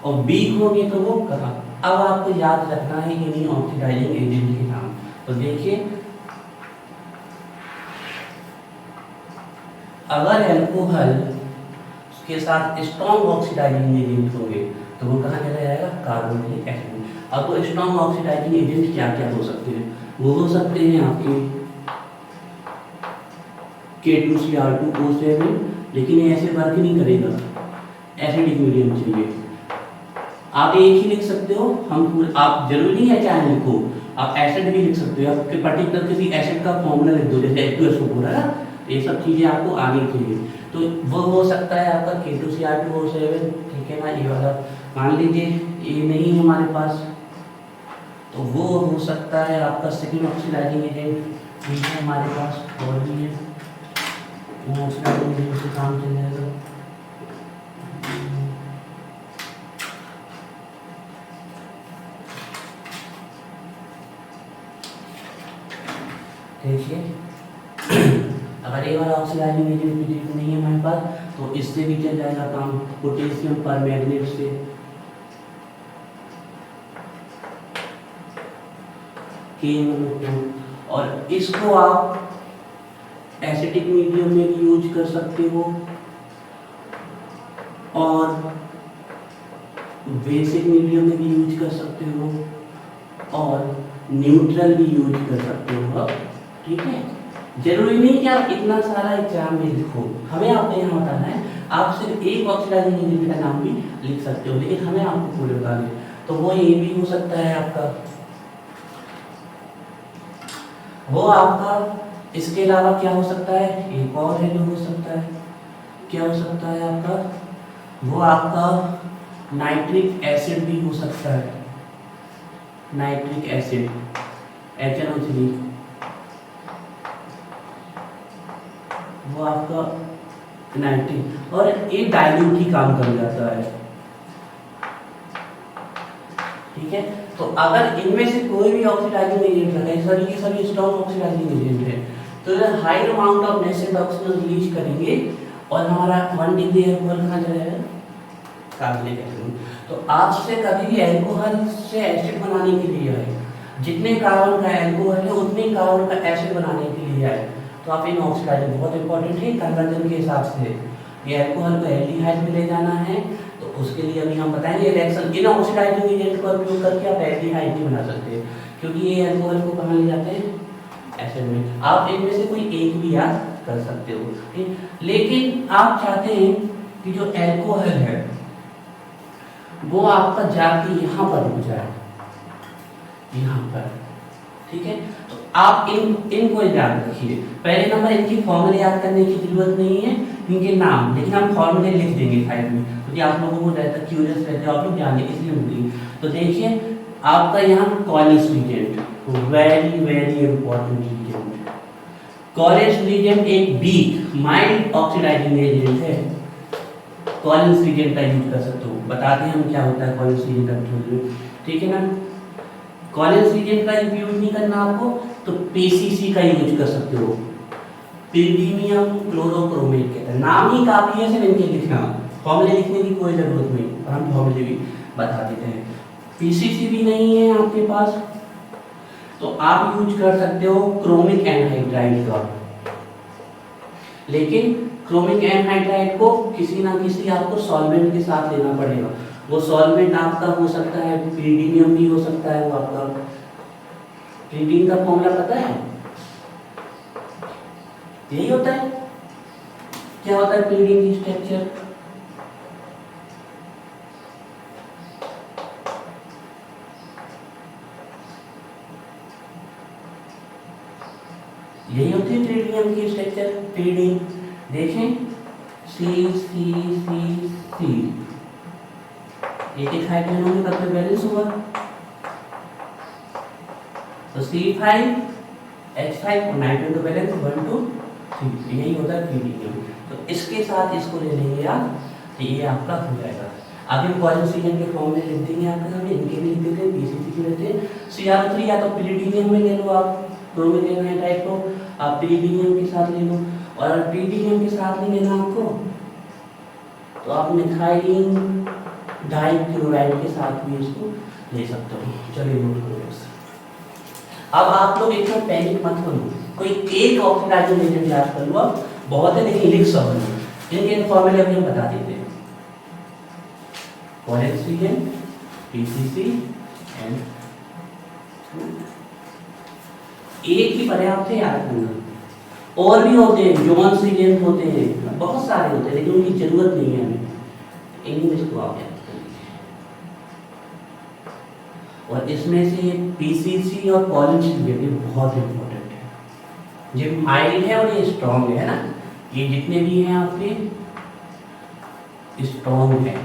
और वीक होगी तो वो कहाँ। अब आपको याद रखना है इन्हीं ऑक्सीडाइजिंग एजेंट के नाम। तो देखिए अगर एल्कोहल के साथ स्ट्रॉन्ग ऑक्सीडाइजिंग एजेंट होंगे तो वो कहाँ चला जाएगा, कार्बोनिक एसिड। अब वो स्ट्रॉन्ग ऑक्सीडाइजिंग एजेंट क्या क्या हो सकते हैं, वो हो सकते हैं आपके K2Cr2O7, लेकिन ये ऐसे वर्क नहीं करेगा, एसिडिक मीडियम चाहिए। आप एक ही लिख सकते हो, हम आप जरूरी नहीं है चाहे लिखो, आप एसिड भी लिख सकते हो, आपके पर्टिकुलर किसी एसिड का फॉर्मूला लिख दो, जैसे H2SO बोला ना, ये सब चीज़ें आपको आनी चाहिए। तो वो हो सकता है आपका K2Cr2O7, ठीक है ना, ये वाला मान लीजिए ये नहीं है हमारे पास, तो वो हो सकता है आपका 2nd ऑक्सीडाइजिंग एजेंट, ठीक है हमारे पास और भी है, वो ऑक्सीडाइजिंग एजेंट से काम चल जाएगा। देखिए अगर ये वाला ऑक्सीडाइजिंग एजेंट नहीं है हमारे पास तो इससे भी चल जाएगा काम, पोटेशियम परमैंगनेट से, और इसको आप एसिडिक मीडियम में भी यूज कर सकते हो और बेसिक मीडियम में भी यूज कर सकते हो और न्यूट्रल भी यूज कर सकते हो। ठीक है, जरूरी नहीं कि आप इतना सारा एग्जाम में लिखो, हमें आपको यहाँ बताना है। आप सिर्फ एक ऑक्सीडाइजिंग एजेंट का नाम भी लिख सकते हो, लेकिन हमें आपको पूरे बताने, तो वो ये भी हो सकता है आपका, वो आपका, इसके अलावा क्या हो सकता है, एक और है जो हो सकता है, क्या हो सकता है आपका, वो आपका नाइट्रिक एसिड भी हो सकता है, नाइट्रिक एसिड HNO3, वो आपका नाइट्रिक, और एक डाइल्यूट ही काम कर जाता है। ठीक है, तो अगर इनमें से कोई भी ऑक्सीडाइजिंग एजेंट है, सभी की सभी स्ट्रॉन्ग ऑक्सीडाइजिंग एजेंट है, तो ये high amount of nascent oxygen release करेंगे और हमारा 1 डिग्री अल्कोहल कहाँ जाएगा, कार्बनिक एसिड। तो आपसे कभी भी अल्कोहल से एसिड बनाने के लिए आए, जितने कार्बन का अल्कोहल है उतने कार्बन का एसिड बनाने के लिए आए, तो आप इन ऑक्सीडाइजिंग बहुत इंपॉर्टेंट है कन्वर्जन के हिसाब से, ये अल्कोहल को एल्डिहाइड में ले जाना है, तो उसके लिए अभी हम बताएंगे रिएक्शन। इन ऑक्सीडाइजिंग एजेंट का उपयोग करके आप एल्डिहाइड नहीं बना सकते, क्योंकि ये अल्कोहल को कहाँ ले जाते हैं, एसिड में। आप इनमें से कोई एक भी याद कर सकते हो, ठीक, लेकिन आप चाहते हैं कि जो अल्कोहल है वो आपका जाके यहाँ पर रुक जाए, यहाँ पर। ठीक है, तो आप इनको याद रखिए। पहले नंबर, इनकी फॉर्मूले याद करने की जरूरत नहीं है, इनके नाम, लेकिन हम फॉर्मूले लिख देंगे साइड में, क्योंकि आप लोगों को रहता क्यूरियस रहते हो, आप लोग जाने इसलिए मिलेंगे। तो देखिए आपका यहाँ college reagent, very very important reagent. College reagent एक वीक माइल्ड ऑक्सीडाइजिंग एजेंट है, कॉलेज रीजेंट का यूज कर सकते हो। बताते हैं हम क्या होता है कॉलेज रीजेंट का, ठीक है ना। कॉलेज रीजेंट का यूज नहीं करना आपको, तो PCC का यूज कर सकते हो, पिरीडीनियम क्लोरोक्रोमेट कहते हैं। नाम ही काफी है सिर्फ इनके लिखना, फॉर्मूले लिखने की कोई जरूरत नहीं, और हम फॉर्मूले भी बता देते हैं। PCC भी नहीं है आपके पास, तो आप यूज कर सकते हो क्रोमिक एनहाइड्राइड का, लेकिन क्रोमिक एनहाइड्राइड को किसी ना किसी आपको सॉल्वेंट के साथ लेना पड़ेगा। वो सॉल्वेंट आपका हो सकता है पिरीडीनियम भी हो सकता है, वो आपका पिरीडीन का फॉर्मूला पता है, यही होता है। क्या होता है पिरीडीन की स्ट्रक्चर, यही होती है पिरीडियम की स्ट्रक्चर, पिरीडीन। देखें C एक हाइड्रोजन होने का बैलेंस हुआ, तो C5H5 और नाइट्रोजन का बैलेंस 1 to 3, यही होता है पिरीडियम। तो इसके साथ इसको ले लेंगे आप, तो ये आपका हो जाएगा। आगे कॉलेज रीजन के फॉर्म में लिख देंगे आपके सामने, इनके भी लिख देते हैं, PCC के लेते हैं। CR3 या तो पिरीडियम में ले लो आप, क्रोमिक एनहाइड्राइड को आप पिरीडियम के साथ ले लो, और अगर पिरीडियम के साथ नहीं लेना आपको, तो आप मिथाइलिन डाइक्लोराइड के साथ भी इसको ले सकते हो। चलिए नोट करो। अब आप लोग इतना पैनिक मत करो, कोई एक ऑक्सीडाइजिंग एजेंट याद कर लो, अब बहुत है लेकिन लिख सब इनके फॉर्मूले अभी हम बता देते हैं। कॉलेज रीजेंट, PCC एंड एक ही पर्याप्त है याद करना। और भी होते हैं, जोन्स रीजेंट होते हैं, बहुत सारे होते हैं, लेकिन उनकी जरूरत नहीं है हमें, इंग्लिश को आप याद कर लीजिए। और इसमें से ये PCC और कॉलेज रीजेंट बहुत इंपॉर्टेंट है, ये माइल्ड है और ये स्ट्रॉन्ग है ना, ये जितने भी हैं आपके स्ट्रॉन्ग है।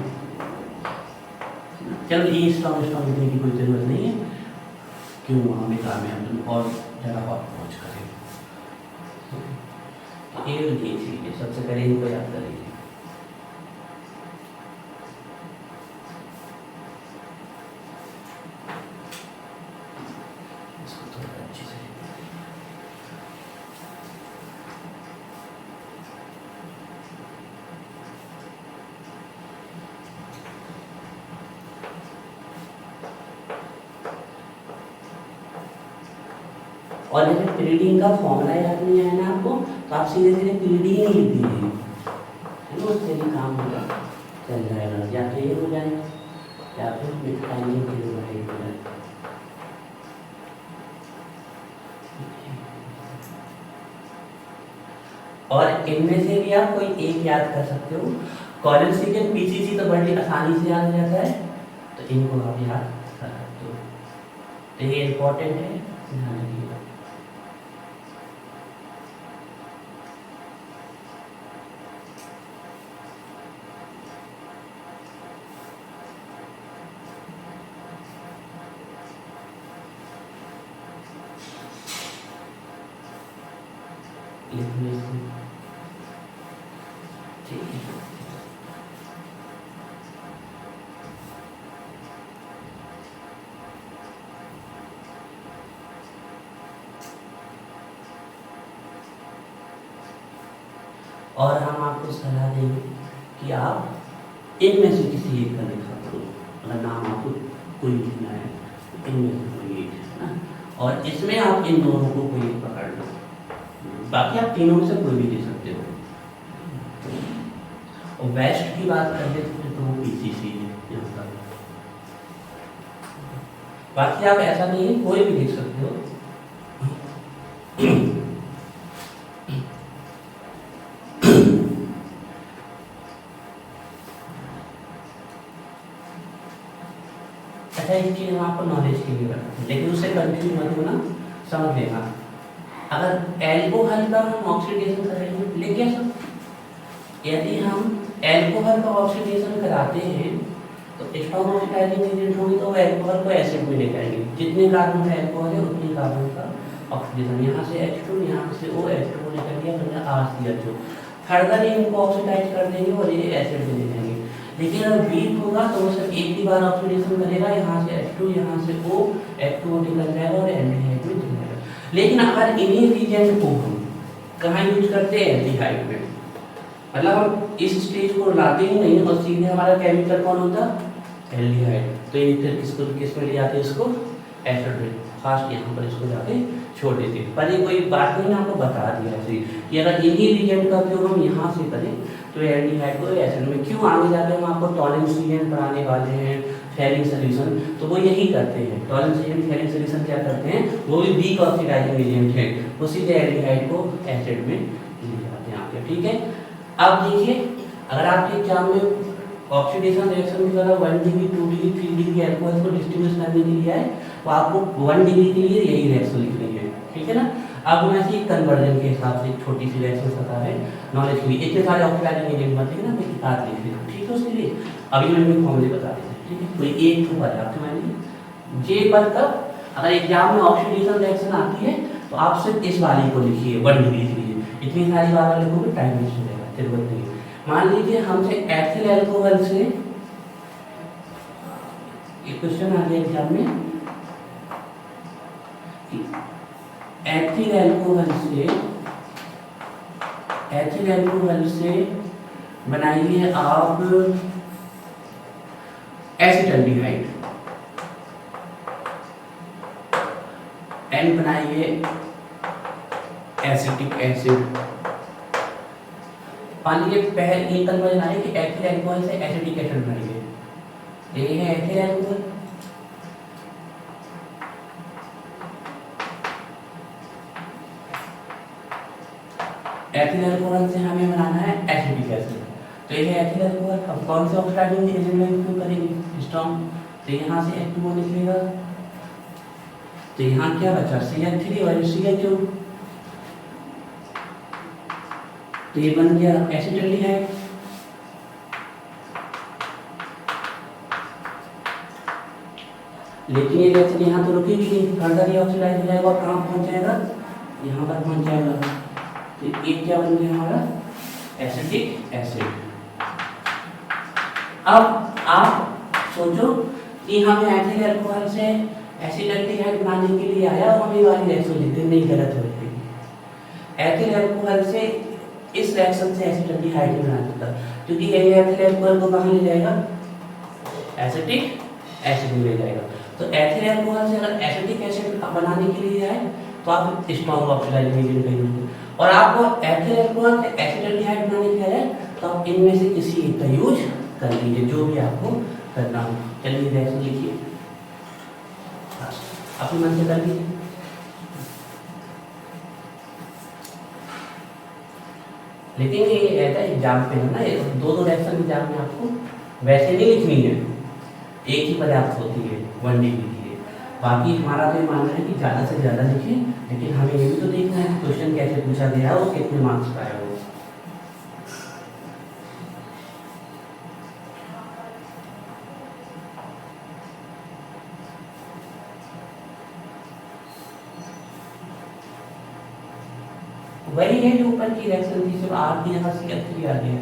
चलो ये स्ट्रॉन्ग लिखने की कोई जरूरत नहीं है, क्यों वहाँ में काम है, हम और जगह और पहुँच करें। तो ये देखिए सबसे पहले इनको याद करेंगे। और जैसे पिरीडीन का फॉर्मूला याद नहीं आया ना आपको, तो आप सीधे सीधे पिरीडीन ही लिख दीजिए, है ना, उससे भी काम होगा, चल जाएगा, या तो ये हो जाएगा या फिर मिथाइलिन क्लोराइड बनाए। और इनमें से भी आप कोई एक याद कर सकते हो। कोलेनसीन पीसीसी तो बड़ी आसानी से याद हो जाता है, तो इनको आप याद कर सकते हो। तो ये इंपॉर्टेंट है, ध्यान रखिएगा। ठीक है, और हम आपको सलाह देंगे कि आप इनमें से किसी एक का लिखा करो। अगर नाम आपको कोई लिखना है तो इनमें से कोई एक है ना, और इसमें आप इन दोनों को कोई एक पकड़ लो, बाकी आप तीनों में से कोई भी दे सकते हो। और वेस्ट की बात करते तो वो पीसीसी है यहाँ पर। बाकी आप ऐसा नहीं है, कोई भी लिख सकते हो। अच्छा, एक चीज हम आपको नॉलेज के लिए बताते हैं, लेकिन उससे कंफ्यूज मत होना, समझ लेना। अगर एल्कोहल का हम ऑक्सीडेशन करेंगे, लिख गया सब? यदि हम एल्कोहल का ऑक्सीडेशन कराते हैं तो स्ट्रॉन्ग ऑक्सीडाइजिंग एजेंट होगी, तो वो एल्कोहल को एसिड में ले जाएंगे। जितने कार्बन का एल्कोहल है उतने कार्बन का ऑक्सीडेशन, यहाँ से H2, यहाँ से OH2 लेकर गया, बन गया RCHO। फर्दर ही इनको ऑक्सीडाइज कर देंगे और ये एसिड में ले जाएंगे। लेकिन अगर वीक होगा तो वो सिर्फ एक ही बार ऑक्सीडेशन करेगा, यहाँ से H2, यहाँ से O, H2O निकल जाएगा और एल्डिहाइड में चला जाएगा। लेकिन अगर इन्हीं रीजेंट को हम कहाँ यूज करते हैं? एल्डिहाइड में। मतलब हम इस स्टेज को लाते ही नहीं और सीधे हमारा केमिकल कौन होता? एल्डिहाइड। तो ये फिर किस में ले जाते हैं इसको? एसिड में। फास्ट यहाँ पर इसको जाके छोड़ देते हैं। पर ये कोई बात नहीं, आपको बता दिया ऐसे कि अगर इन्हीं रिएजेंट का उपयोग हम यहाँ से करें तो एल्डिहाइड को एसिड में। क्यों? आगे जाके हम आपको टॉलेंस रिएजेंट पढ़ाने वाले हैं, फेरिंग सॉल्यूशन, तो वो यही करते हैं। टॉलेंस रिएजेंट, फेरिंग सॉल्यूशन क्या करते हैं? वो भी वीक ऑक्सीडाइजिंग एजेंट है, वो सीधे एल्डिहाइड को एसिड में ले जाते हैं आपके। ठीक है, अब देखिए, अगर आपके एग्जाम में ऑक्सीडेशन रिएक्शन की तरह 1 डिग्री, 2 डिग्री, 3 डिग्री अल्कोहल को डिस्टिंग्विश करने के लिए है, तो आपको 1 डिग्री के लिए यही रिएक्शन लिखनी है। ठीक है ना? अब हम ऐसे कन्वर्जन के हिसाब से छोटी सी रिएक्शन बता रहे हैं नॉलेज के लिए। इतने सारे ऑक्सीडाइजिंग एजेंट मत लिखना, कोई किताब लिख लेना। ठीक है, उसके लिए अभी मैंने फॉर्मूले बता देते हैं। ठीक है, कोई एक तो पर्याप्त मान लीजिए जे पर कब अगर एग्जाम में ऑक्सीडेशन रिएक्शन आती है तो आप सिर्फ इस वाली को लिखिए, 1 डिग्री के लिए। इतनी सारी बार लिखोगे टाइम वेस्ट हो जाएगा, जरूरत नहीं है। मान लीजिए हमसे एथिल अल्कोहल से एक क्वेश्चन आ गया एग्जाम में, एथिल अल्कोहल से बनाइए आप एसिटाल्डिहाइड, एन बनाइए एसिटिक एसिड। मान लीजिए पहले ये कन्वर्जन आए कि एथिल अल्कोहल से एसिटिक एसिड बनाइए, ये है एथिल अल्कोहल। एथिल अल्कोहल से हमें बनाना है एसिटिक एसिड, तो ये है एथिल अल्कोहल। अब कौन से ऑक्सीडाइजिंग एजेंट में उपयोग करेंगे? स्ट्रॉन्ग। तो यहाँ से H2O निकलेगा, तो यहाँ क्या बचा? CH3 और CHO, तो ये बन गया एसिटाल्डिहाइड। लेकिन ये रिएक्शन यहाँ तो रुकेगी नहीं, फर्दर ये ऑक्सीडाइज हो जाएगा और कहाँ पहुँच जाएगा? यहाँ पर पहुँच जाएगा। तो ये क्या बन गया हमारा? Acetic acid. अब आप सोचो कि हमें एथिल अल्कोहल से एसिटाल्डिहाइड बनाने के लिए आया और हम ये वाली रिएक्शन लिखते नहीं, गलत हो जाएगी। एथिल अल्कोहल से इस रिएक्शन से एसिटाल्डिहाइड बना सकता, क्योंकि ये एथिल अल्कोहल को कहाँ ले जाएगा? एसिटिक एसिड में ले जाएगा। तो एथिल अल्कोहल से अगर एसिटिक एसिड बनाने के लिए आए तो आप स्ट्रॉन्ग ऑक्सीडाइजिंग एजेंट का यूज करें, और आपको एथिल अल्कोहल से एसिटाल्डिहाइड बनाने के लिए आए तो आप इनमें से किसी एक का यूज कर लीजिए, जो भी आपको कर रहा हूँ। चलिए रिएक्शन लिखिए, अपने मन से कर लीजिए। लेकिन ये ऐसा एग्जाम पे है ना, ये दो रिएक्शन एग्जाम में आपको वैसे नहीं लिखनी है, एक ही पर्याप्त होती है 1 डिग्री की। बाकी हमारा तो ये मानना है कि ज़्यादा से ज़्यादा लिखिए, लेकिन हमें ये भी तो देखना है कि क्वेश्चन कैसे पूछा गया है और कितने मार्क्स का है वो। वही है जो ऊपर की रिएक्शन थी, सिर्फ आर की यहाँ CH3 आ गया।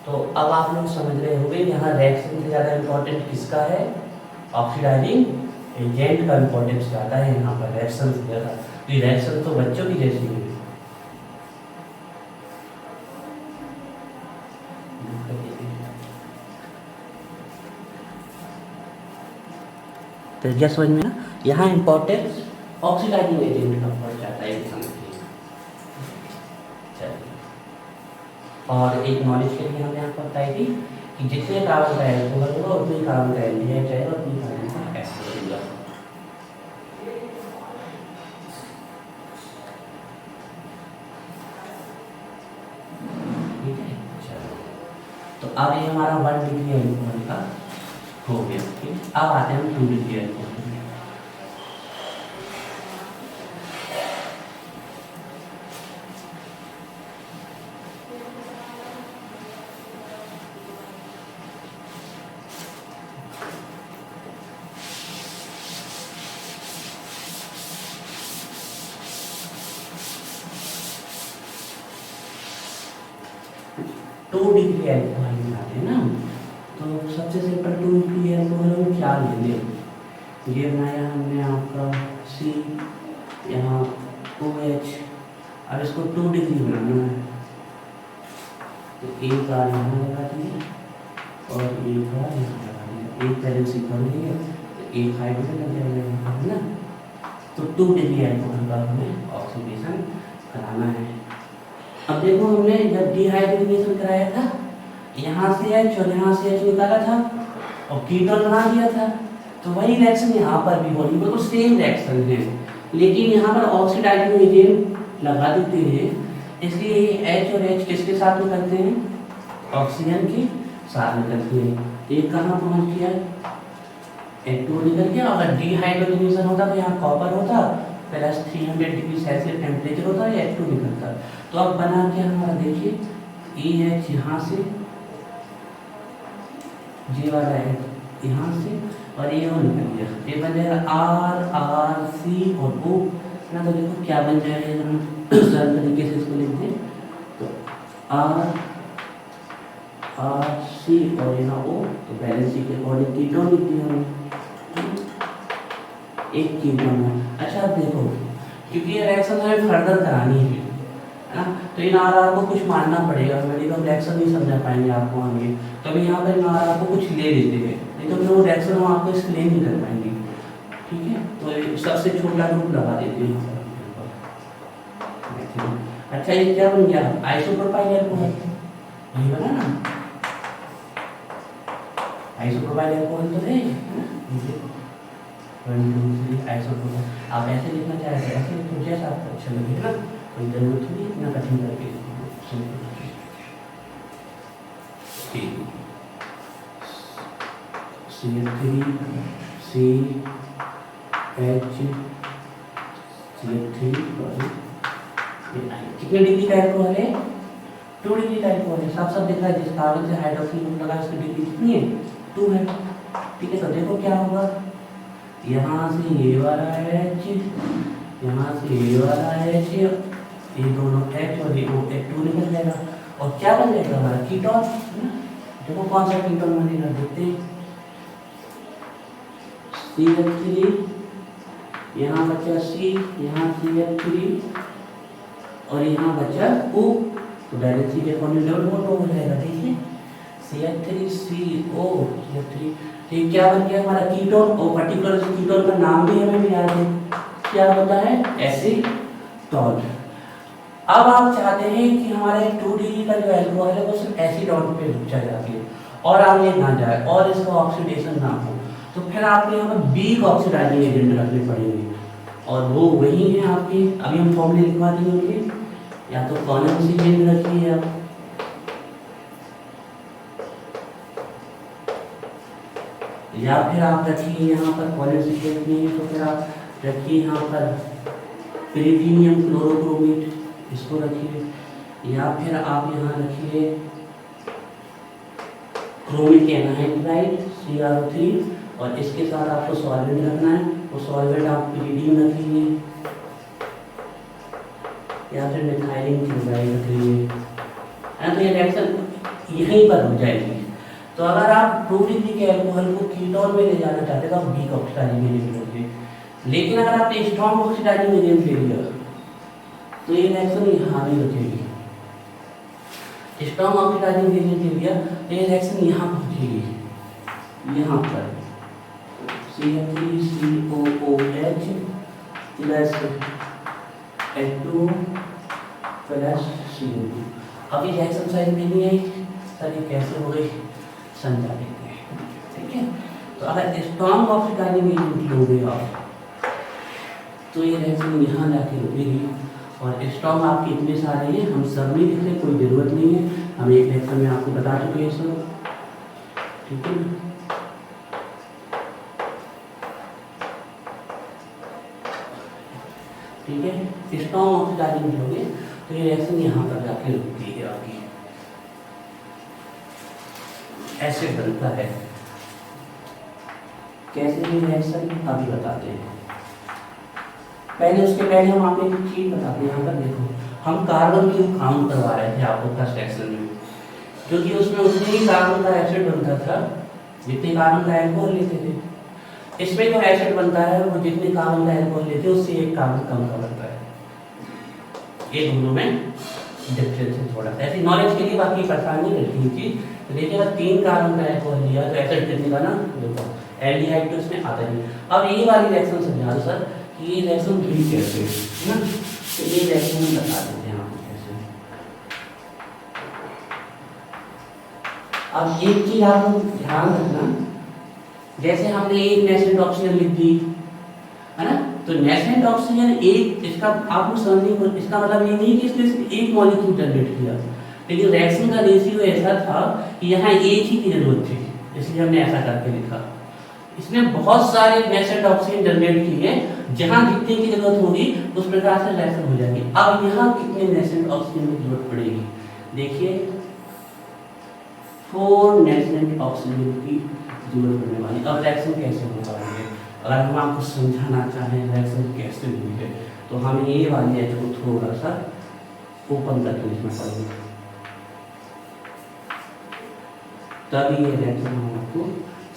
तो अब आप लोग समझ रहे होंगे यहाँ रिएक्शन से ज़्यादा इम्पोर्टेंट किसका है, ऑक्सीडाइजिंग एजेंट का इम्पोर्टेंस ज़्यादा है यहाँ पर रिएक्शन से ज़्यादा। तो रिएक्शन तो बच्चों की जैसी है। तो जस्ट समझ में ना, यहाँ इम्पोर्टेंस ऑक्सीडाइजिंग एजेंट का बढ़ जाता है, समझिए। चलिए, और एक नॉलेज के लिए हमने आपको बताई थी कि जितने कार्बन का एल्कोहल होगा उतने कार्बन का एल्डिहाइड जाएगा, उतनी कार्बन का एसिड होगा। ठीक है, चलो। तो अब ये हमारा 1 डिग्री एल्कोहल का हो गया। ठीक, अब आते हैं 2 डिग्री एल्कोहल। डिग्री एल्कोहल बनाते हैं ना, तो सबसे सिंपल 2 डिग्री एल्कोहल हम क्या लेंगे, ये बनाया हमने आपका C, यहाँ OH। अब इसको 2 डिग्री बनाना है, तो एक बार यहाँ लगा दिए और एक बार यहाँ लगा दिया, एक बैलेंस कर दिया तो एक हाइड्रोजन लग जाएगा यहाँ, है ना। तो 2 डिग्री एल्कोहल का हमें ऑक्सीडेशन कराना है। अब देखो, हमने जब डिहाइड्रोजनेशन कराया था, यहाँ से H और यहाँ से H निकाला था और कीटोन बना दिया था, तो वही रिएक्शन यहाँ पर भी होगी, बिल्कुल सेम रिएक्शन है, लेकिन यहाँ पर ऑक्सीडाइजिंग एजेंट लगा देते हैं, इसलिए H और H किसके साथ निकलते हैं, ऑक्सीजन के साथ निकलते हैं। एक कहाँ पहुँच गया, H2 निकल गया। अगर डिहाइड्रोजनेशन होता तो यहाँ कॉपर होता, प्लस 300 डिग्री सेल्सियस टेम्परेचर होता है, H2 निकलता। तो अब बना क्या हमारा, देखिए EH यहाँ से, J वाला है यहाँ से, और ये वो निकल गया, ये बन जाएगा RRC और O ना। तो देखो क्या बन जाएगा, हम सरल तरीके से इसको लिख दें तो RRC और यहाँ O, तो बैलेंस के अकॉर्डिंग कीटोन लिख दिया हमने, एक कीटोन है। अच्छा अब देखो, क्योंकि ये रिएक्शन हमें फर्दर करानी है ना, तो इन आर को कुछ मानना पड़ेगा, मेडिकल रिएक्शन नहीं समझा पाएंगे आपको आगे, तो अभी यहाँ पर इन आर को कुछ ले लेते हैं, नहीं तो फिर वो रिएक्शन हम आपको एक्सप्लेन नहीं कर पाएंगे। ठीक है, तो सबसे छोटा ग्रुप लगा देते हैं यहाँ पर। अच्छा, ये क्या बन गया, आइसोप्रोपाइल एल्कोहल, यही बना ना, आइसोप्रोपाइल एल्कोहल तो है ना, 1 2 3 आइसोप्रोपाइल। आप ऐसे लिखना चाहे तो ऐसे लिखो, जैसा आपको अच्छा लगे ना, कोई जरूरत नहीं इतना कठिन करके। ठीक, CH3 कितने डिग्री का एल्कोहल है, 2 डिग्री का एल्कोहल है। सब दिख रहा है, जिस कार्बन से हाइड्रोक्सी ग्रुप लगा उसकी डिग्री कितनी है, 2 है। ठीक है, तो देखो क्या होगा, यहाँ से ये वाला H, यहाँ से ये वाला H, ये दोनों H और ये O2 निकल जाएगा, और क्या बन जाएगा हमारा कीटोन। देखो कौन सा कीटोन बनेगा, देखते हैं, CH3, यहाँ बचा C, यहाँ CH3 और यहाँ बचा O, तो डायरेक्ट के अकॉर्डिंग डबल बॉन्ड हो जाएगा। देखिए CH3CO, CH3, ठीक, क्या बन गया हमारा कीटोन, और पर्टिकुलर कीटोन का नाम भी हमें याद है, क्या होता है, एसीटोन। अब आप चाहते हैं कि हमारे 2D का जो एल्कोहल है वो सिर्फ एसीटोन पे रुक जाती है और आगे ना जाए और इसका ऑक्सीडेशन ना हो, तो फिर आपको यहाँ पर वीक ऑक्सीडाइजिंग एजेंट रखने पड़ेंगे, और वो वही है आपके, अभी हम फॉर्मूले लिखवा देंगे, या तो कॉलम सी चेंज रखिए आप, या फिर आप रखिए यहाँ पर कॉलम सी चेंज नहीं है तो फिर आप रखिए यहाँ पर प्रीमियम क्लोरोक्रोमेट, इसको रखिए, या फिर आप यहाँ रखिए क्रोमिक एनहाइड्राइड CrO3, और इसके साथ आपको सॉल्वेंट रखना है, वो सॉल्वेंट आप पीडीएम रख लीजिए, या फिर मिथाइलिन क्लोराइड रख लीजिए, तो ये रिएक्शन यहीं पर हो जाएगी। तो अगर आप 2 डिग्री के अल्कोहल को कीटोन में ले जाना चाहते हैं तो आप वीक ऑक्सीडाइजिंग एजेंट लोगे, लेकिन अगर आपने स्ट्रॉन्ग ऑक्सीडाइजिंग एजेंट ले लिया तो ये रिएक्शन यहाँ भी रुकेगी, स्ट्रॉन्ग ऑक्सीडाइजिंग एजेंट ले लिया तो ये रिएक्शन यहाँ पहुँचेगी, यहाँ पर CH3COOH plus H2O plus CO2। अभी रिएक्शन साइड में नहीं आई, सर ये कैसे हो गई, समझा देते हैं, ठीक है। तो अगर स्ट्रॉन्ग ऑक्सीडाइजिंग एजेंट लोगे आप तो ये रिएक्शन यहाँ जाके रुकेगी, और स्ट्रॉन्ग आपके इतने सारे हैं, हम सब नहीं लिख रहे, कोई ज़रूरत नहीं है, हम एक लेक्चर में आपको बता चुके हैं सब, ठीक है। ठीक है, स्ट्रॉन्ग ऑक्सीडाइजिंग लोगे तो ये रिएक्शन यहाँ पर जाके रुकती है आपकी, एसिड बनता है। कैसे ये रिएक्शन अभी बताते हैं, पहले उसके पहले हम आपको एक चीज बताते हैं, यहाँ पर देखो हम कार्बन की काउंट करवा रहे थे आपको फर्स्ट सेक्शन में, क्योंकि उसमें उतने ही कार्बन का एसिड बनता था जितने कार्बन का एल्कोहल लेते थे, इसमें जो एसिड बनता है वो जितने कार्बन का एल्कोहल लेते हैं उससे एक कार्बन कम का बनता है, ये दोनों में डिफरेंस है थोड़ा सा, ऐसी नॉलेज के लिए, बाकी परेशानी नहीं रहती है चीज। तो देखिए अगर 3 कार्बन का एल्कोहल लिया तो एसिड कितने का ना, देखो एल्डिहाइड तो इसमें आता नहीं। अब ये वाली रिएक्शन समझा दो सर कि ये रिएक्शन भी कैसे है ना, तो ये रिएक्शन हम बता देते हैं आपको कैसे। अब एक चीज आप ध्यान रखना, जैसे हमने एक नेसेंट ऑक्सीजन लिख दी है ना, तो नेसेंट ऑक्सीजन एक, इसका आपको समझने, इसका मतलब ये नहीं कि इसने सिर्फ एक मॉलिक्यूल जनरेट किया, लेकिन रिएक्शन का रेशियो ऐसा था कि यहाँ एक ही की जरूरत थी, इसलिए हमने ऐसा करके लिखा। इसमें बहुत सारे नेसेंट ऑक्सीजन जनरेट किए, जहाँ जितने की जरूरत होगी उस प्रकार से रिएक्शन हो जाएगी। अब यहाँ कितने नेसेंट ऑक्सीजन की जरूरत पड़ेगी, देखिए 4 नेसेंट ऑक्सीजन की जरूरत पड़ने वाली। अब रिएक्शन कैसे होगा, अगर हम आपको समझाना चाहें रिएक्शन कैसे हुई है तो हम ये वाली एच को थोड़ा सा ओपन करके लिखना पड़ेगा, तभी ये रिएक्शन हम आपको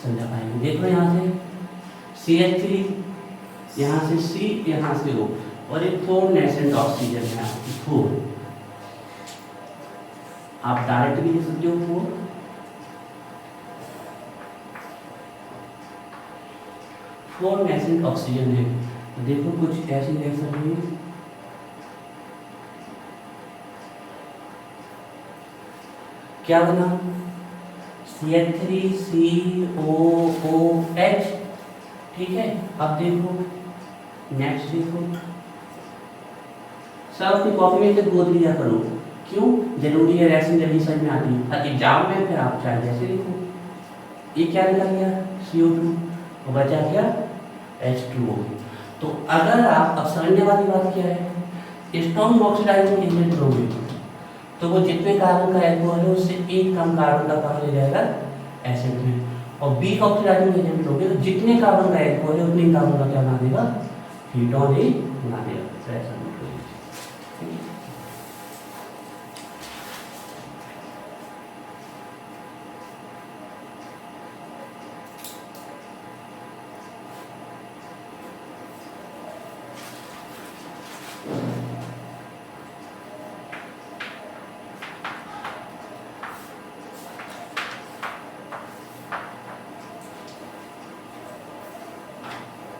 समझा पाएंगे। देखो यहाँ से CH3, यहाँ से C, यहाँ से O, और एक 4 नेसेंट ऑक्सीजन है आपकी 4, आप डायरेक्ट भी लिख सकते हो 4 नेसेंट ऑक्सीजन है। तो देखो कुछ ऐसी रिएक्शन हुई, क्या बना, CH3COOH, ठीक है। अब देखो नेक्स्ट देखो, सब अपनी कॉपी में से गोद लिया करो, क्यों जरूरी है, रिएक्शन जल्दी समझ में आती है, एग्जाम में फिर आप चाहे जैसे लिखो। ये क्या निकल गया CO2, और बचा क्या H2O। तो अगर आप, अब समझने वाली बात क्या है, स्ट्रॉन्ग ऑक्सीडाइजिंग एजेंट लोगे तो वो जितने कार्बन का एल्कोहल है उससे एक कम कार्बन का कहाँ ले जाएगा, एसिड में, और वीक ऑक्सीडाइजिंग एजेंट लोगे तो जितने कार्बन का एल्कोहल है उतने कार्बन का क्या बना देगा, कीटोन ही बना देगा।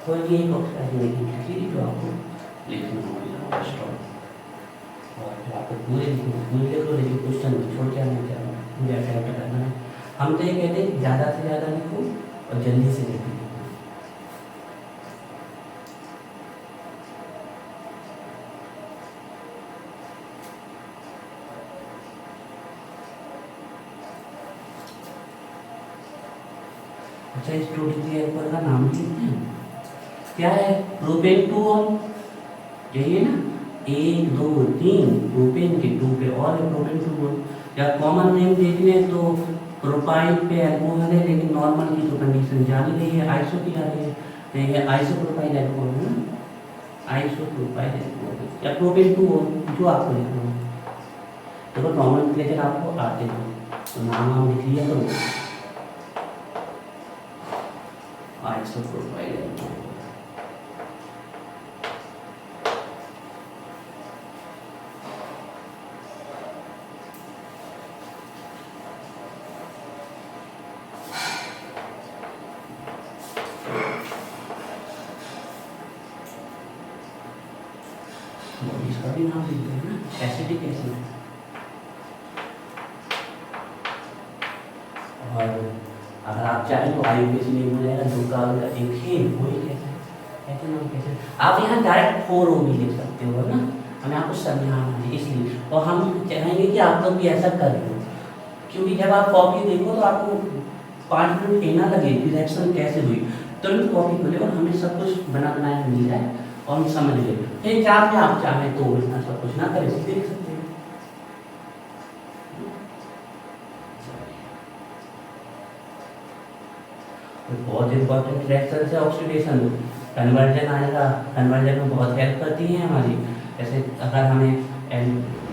कोई भी एक ऑक्सीडाइजिंग एजेंट लीजिए जो आपको लिखना होगा स्ट्रॉन्ग, और फिर आपको पूरे लिख लो, लेकिन क्वेश्चन छोड़ के आना क्या मुझे अटेम्प्ट करना है। हम तो ये कहते हैं ज़्यादा से ज़्यादा लिखो और जल्दी से जल्दी लिखो। अच्छा, इस 2 डिग्री एल्कोहल का नाम लिखते हैं, क्या है? प्रोपेन 2 ऑल, यही है ना, 1 2 3 प्रोपेन के 2 पे और है प्रोपेन 2 ऑल। या कॉमन नेम देखने तो प्रोपाइल पे एल्कोहल है, लेकिन नॉर्मल की तो कंडीशन जानी नहीं है, आइसो की जा रही है, तो ये आइसोप्रोपाइल एल्कोहल है ना, आइसोप्रोपाइल एल्कोहल या प्रोपेन 2 ऑल, जो आपको लिखना हो। देखो नॉमेनक्लेचर आपको आते हैं तो नाम लिख लिया करो, आइसोप्रोपाइल एल्कोहल। इसका भी नाम लिखते हैं ना, एसिडिक एसिड। और अगर आप चाहें तो आईयूपीएसी में हो जाएगा, दो का एक ही वही कैसे ऐसे नाम कैसे। आप यहाँ डायरेक्ट 4 भी लिख सकते हो ना, हमें आपको समझाना है इसलिए, और हम चाहेंगे कि आप लोग भी ऐसा कर लो, क्योंकि जब आप कॉपी देखो तो आपको 5 मिनट कहना लगे कि रिएक्शन कैसे हुई, तुरंत कॉपी खोले और हमें सब कुछ बना बनाया मिल जाए और हम समझ ले। फिर एग्जाम में आप चाहें तो इतना सब कुछ ना करें, सीधे लिख सकते हैं। बहुत इंपॉर्टेंट रिएक्शन है ऑक्सीडेशन, कन्वर्जन आएगा, कन्वर्जन में बहुत हेल्प करती है हमारी। जैसे अगर हमें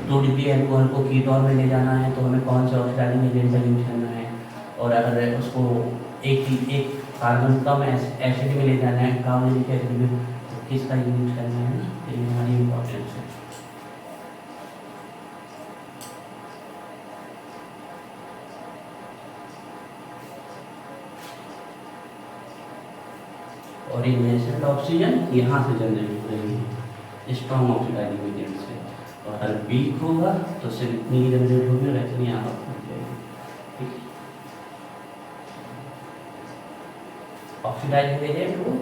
2 डिग्री एल्कोहल को कीटोन में ले जाना है तो हमें कौन सा ऑक्सीडाइजिंग एजेंट का यूज करना है, और अगर उसको एक कार्बन कम एसिड में ले जाना है, कार्बोनिक एसिड में, तो किसका यूज करना है ना, ये हमारी इम्पोर्टेंस है। और ये नेचुरल ऑक्सीजन यहाँ से जनरेट हो रही है स्ट्रॉन्ग ऑक्सीडाइजिंग एजेंट से, और अगर वीक होगा तो सिर्फ इतनी ही जनरेट होगी, वैसे नहीं यहाँ पर जाएगी। ठीक, ऑक्सीडाइजिंग एजेंट वो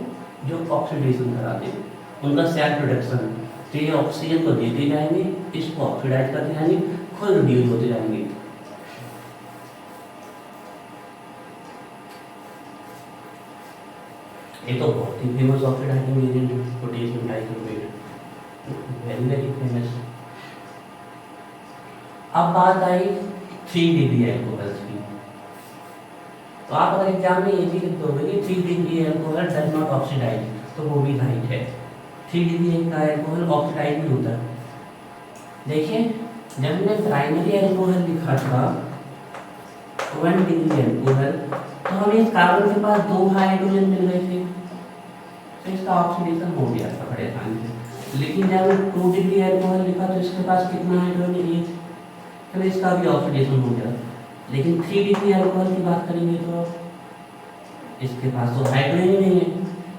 जो ऑक्सीडेशन कराते हैं, उनका सेल्फ प्रोडक्शन, तो ये ऑक्सीजन को देते जाएंगे, इसको ऑक्सीडाइज करते जाएंगे, खुद रिड्यूस होते जाएंगे। ये तो बहुत ही फेमस ऑक्सीडाइजिंग एजेंट है potassium disulphate, very very famous. अब बात आई 3 डिग्री एल्कोहल की, तो आप अगर एग्जाम में ये भी लिख दोगे कि 3 degree alcohol does not oxidise, तो वो भी राइट है। 3 डिग्री का एल्कोहल ऑक्सीडाइज नहीं होता। देखिए जब हमने प्राइमरी एल्कोहल लिखा था 1 डिग्री एल्कोहल, तो हमें इस कार्बन के पास 2 हाइड्रोजन मिल गए थे, तो इसका ऑक्सीडेशन हो गया था बड़े आसानी से। लेकिन जब 2 डिग्री एल्कोहल लिखा तो इसके पास कितना हाइड्रोजन, 1, तो इसका भी ऑक्सीडेशन हो गया। लेकिन 3 डिग्री एल्कोहल की बात करेंगे तो इसके पास तो हाइड्रोजन नहीं है,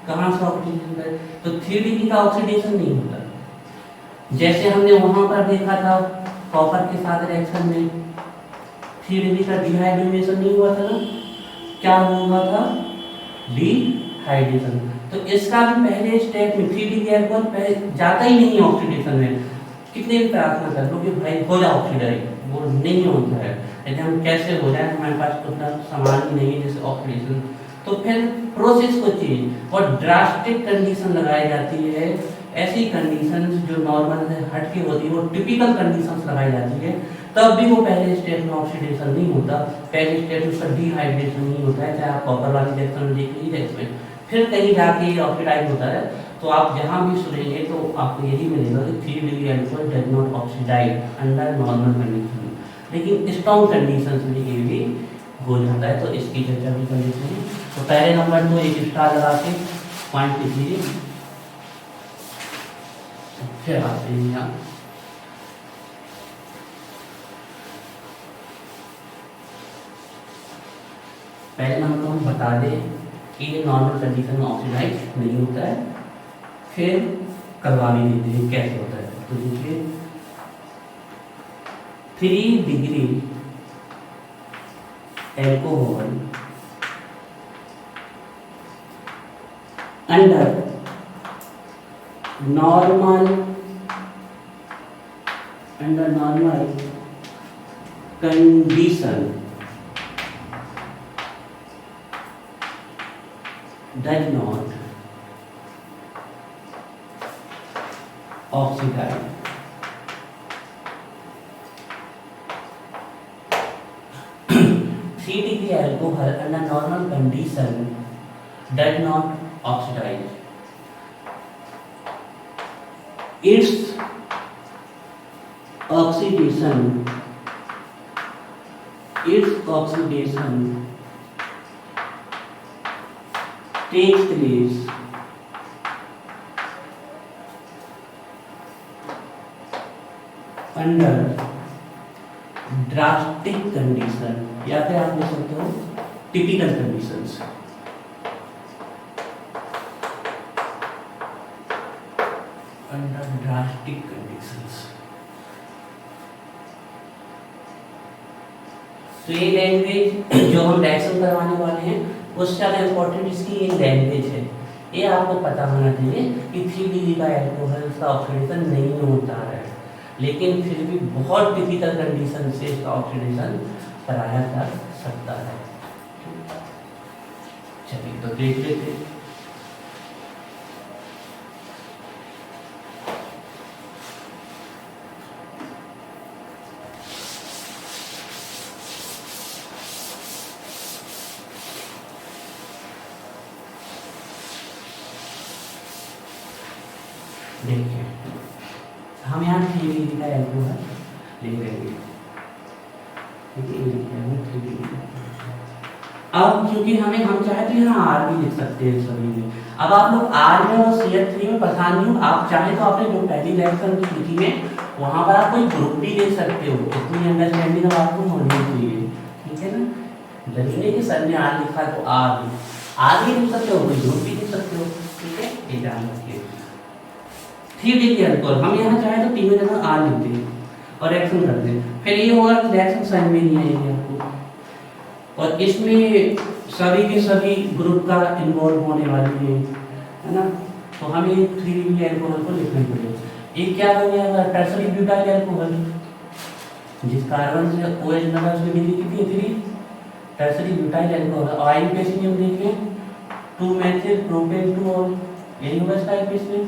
कहाँ से ऑक्सीडेशन करे, तो 3 डिग्री का ऑक्सीडेशन नहीं होता। जैसे हमने वहां पर देखा था कॉपर के साथ रिएक्शन में 3 डिग्री का डिहाइड्रोजनेशन नहीं हुआ था ना, क्या हुआ था, डिहाइड्रेशन। तो इसका भी पहले स्टेप में 3 डिग्री एल्कोहल पहले जाता ही नहीं ऑक्सीडेशन में, कितने भी प्रार्थना कर लो कि भाई हो जाए ऑक्सीडाइज, वो नहीं होता है। यदि हम कैसे हो जाए, हमारे पास तो उतना सामान ही नहीं है जैसे ऑक्सीडेशन, तो फिर प्रोसेस को चेंज और ड्रास्टिक कंडीशन लगाई जाती है। ऐसी कंडीशन जो नॉर्मल से हटके होती है, वो टिपिकल कंडीशंस लगाई जाती है, तब भी वो पहले स्टेप में ऑक्सीडेशन नहीं होता, पहले स्टेप में उसका डिहाइड्रेशन नहीं होता है। चाहे आप कॉपर वाली रिएक्शन में देख लीजिए, इसमें फिर कहीं जाके ये ऑक्सीडाइज होता है। तो आप जहाँ भी सुनेंगे तो आपको यही मिलेगा कि 3 degree alcohol does not oxidise under normal condition, लेकिन स्ट्रॉन्ग कंडीशंस में ये भी हो जाता है। तो इसकी चर्चा भी कर लेते हैं। तो पहले नंबर तो एक स्टार लगा के पॉइंट लिख लीजिए, फिर आते हैं यहाँ पहले नंबर तो हम बता दें कि ये नॉर्मल कंडीशन में ऑक्सीडाइज नहीं होता है। फिर करवा भी देते हैं कैसे होता है। तो देखिए 3 degree alcohol under normal condition does not oxidize. 3 degree alcohol under normal condition does not oxidize. Its oxidation takes place under drastic condition या फिर आप लिख सकते हो typical conditions. Under drastic conditions. तो ये लैंग्वेज जो हम रिएक्शन करवाने वाले हैं उससे ज़्यादा इम्पोर्टेंट इसकी ये लैंग्वेज है। ये आपको पता होना चाहिए कि 3 डिग्री का एल्कोहल का ऑक्सीडेशन नहीं होता है, लेकिन फिर भी बहुत डिफिकल्ट कंडीशन से इसका ऑक्सीडेशन कराया जा सकता है। चलिए तो देख लेते हैं। देखिए हम यहाँ 3 डिग्री का एल्कोहल ले लेंगे। अब क्योंकि हम चाहे तो यहाँ आर भी लिख सकते हैं सभी में। अब आप लोग आर में और CH3 में परेशान नहीं हो, आप चाहे तो आपने जो पहली रिएक्शन की लिखी है वहाँ पर आप कोई ग्रुप भी ले सकते हो। इतनी अंडरस्टैंडिंग अब आपको होनी चाहिए, ठीक है ना। जरूरी नहीं कि सर ने आर लिखा तो आर भी लिख सकते हो, कोई ग्रुप भी लिख सकते हो, ठीक है। ये ध्यान रखिए। 3 डिग्री एल्कोहल हम यहाँ चाहे तो 3 में जगह आर लिखते हैं और रिएक्शन करते हैं। फिर ये होगा कि रिएक्शन साइन में नहीं आएगी आपको, और इसमें सभी के सभी ग्रुप का इन्वॉल्व होने वाली है ना। तो हमें 3 डिग्री एल्कोहल को लिखना पड़ेगा। एक क्या हो गया टर्सरी ब्यूटाइल एल्कोहल, जिस कार्बन से OH नंबर उसमें मिली कितनी 3 टर्सरी ब्यूटाइल एल्कोहल। आयन पे से हम देखें 2 मेथिल प्रोपेन 2 और यही होगा इसका इसमें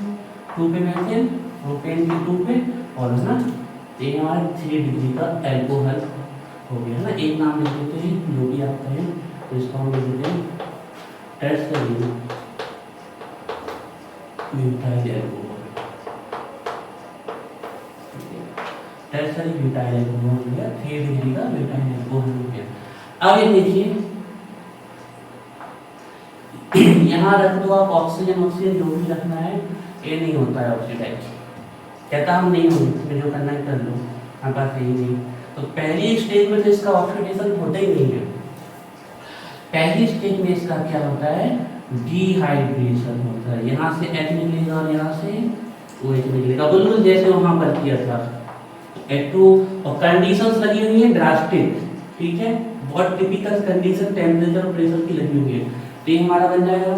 2 पे मेथिल प्रोपेन की 2 पे और है ना ये हमारा 3 डिग्री का एल्कोहल हो गया ना। एक नाम लिख देते हैं जो भी आप कहें, तो इसको हम लिख देते हैं tertiary butyl alcohol. Tertiary butyl alcohol हो गया, 3 डिग्री का ब्यूटाइल एल्कोहल हो गया। अब ये देखिए यहाँ रख दो आप ऑक्सीजन जो भी रखना है, ये नहीं होता है ऑक्सीडाइज। कहता हम नहीं हो, तुम्हें जो करना है कर लो, हमारे पास यही नहीं। तो पहली स्टेज में तो इसका ऑक्सीडेशन होता ही नहीं है। पहली स्टेज में इसका क्या होता है डिहाइड्रेशन होता है। यहाँ से H निकलेगा और यहाँ से OH निकलेगा, बिल्कुल जैसे वहां पर किया था H2। और कंडीशंस लगी हुई है ड्रास्टिक, ठीक है, बहुत टिपिकल कंडीशन टेम्परेचर और प्रेशर की लगी हुई है। तो ये हमारा बन जाएगा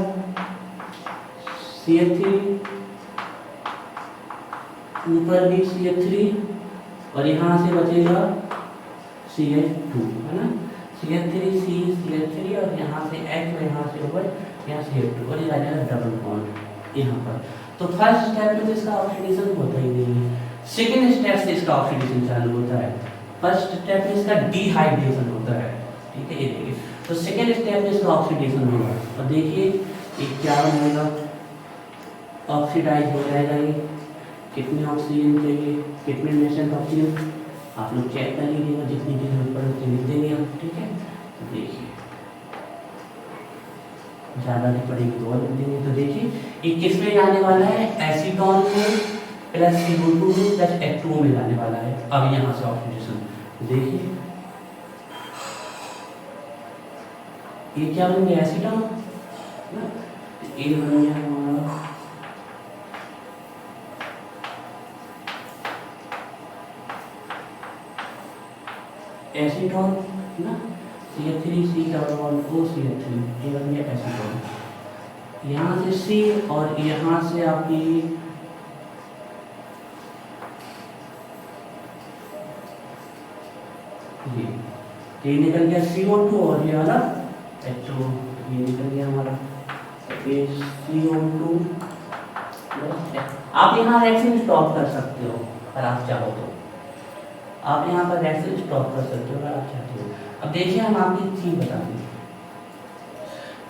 CH3 ऊपर भी CH3 और यहाँ से बचेगा CH2 है ना। CH3 और यहाँ से H और यहाँ से ऊपर यहाँ से H2 और ये आ जाएगा डबल बॉन्ड यहाँ पर। तो फर्स्ट स्टेप में तो इसका ऑक्सीडेशन होता ही नहीं है। सेकेंड स्टेप से इसका ऑक्सीडेशन चालू होता है। फर्स्ट स्टेप में इसका डिहाइड्रेशन होता है, ठीक है। ये देखिए तो सेकेंड स्टेप में इसका ऑक्सीडेशन होगा और देखिए ये क्या बनेगा ऑक्सीडाइज हो जाएगा। ये कितने ऑक्सीजन चाहिए, कितने नेशनल ऑक्सीजन आप लोग चेक कर लीजिएगा, जितनी की जरूरत पड़े उतनी लिख देंगे आप, ठीक है। तो देखिए ज़्यादा नहीं पड़ेगी तो और लिख देंगे। तो देखिए ये किस में जाने वाला है एसीटोन में प्लस CO2 में प्लस H2O में जाने वाला है। अब यहाँ से ऑक्सीडेशन देखिए ये क्या बन गया एसीटोन ना। ये बन गया हमारा एसीटोन ना, CH3COO3, ये बन गया एसीटोन। यहाँ से C और यहाँ से आपकी ये निकल गया CO2 और ये वाला H2O, ये निकल गया हमारा CO2। आप यहाँ रिएक्शन स्टॉप कर सकते हो अगर आप चाहो तो, आप यहाँ पर रिएक्शन स्टॉप कर सकते हो अगर आप चाहते हो। अब देखिए हम आपको एक चीज बता दें,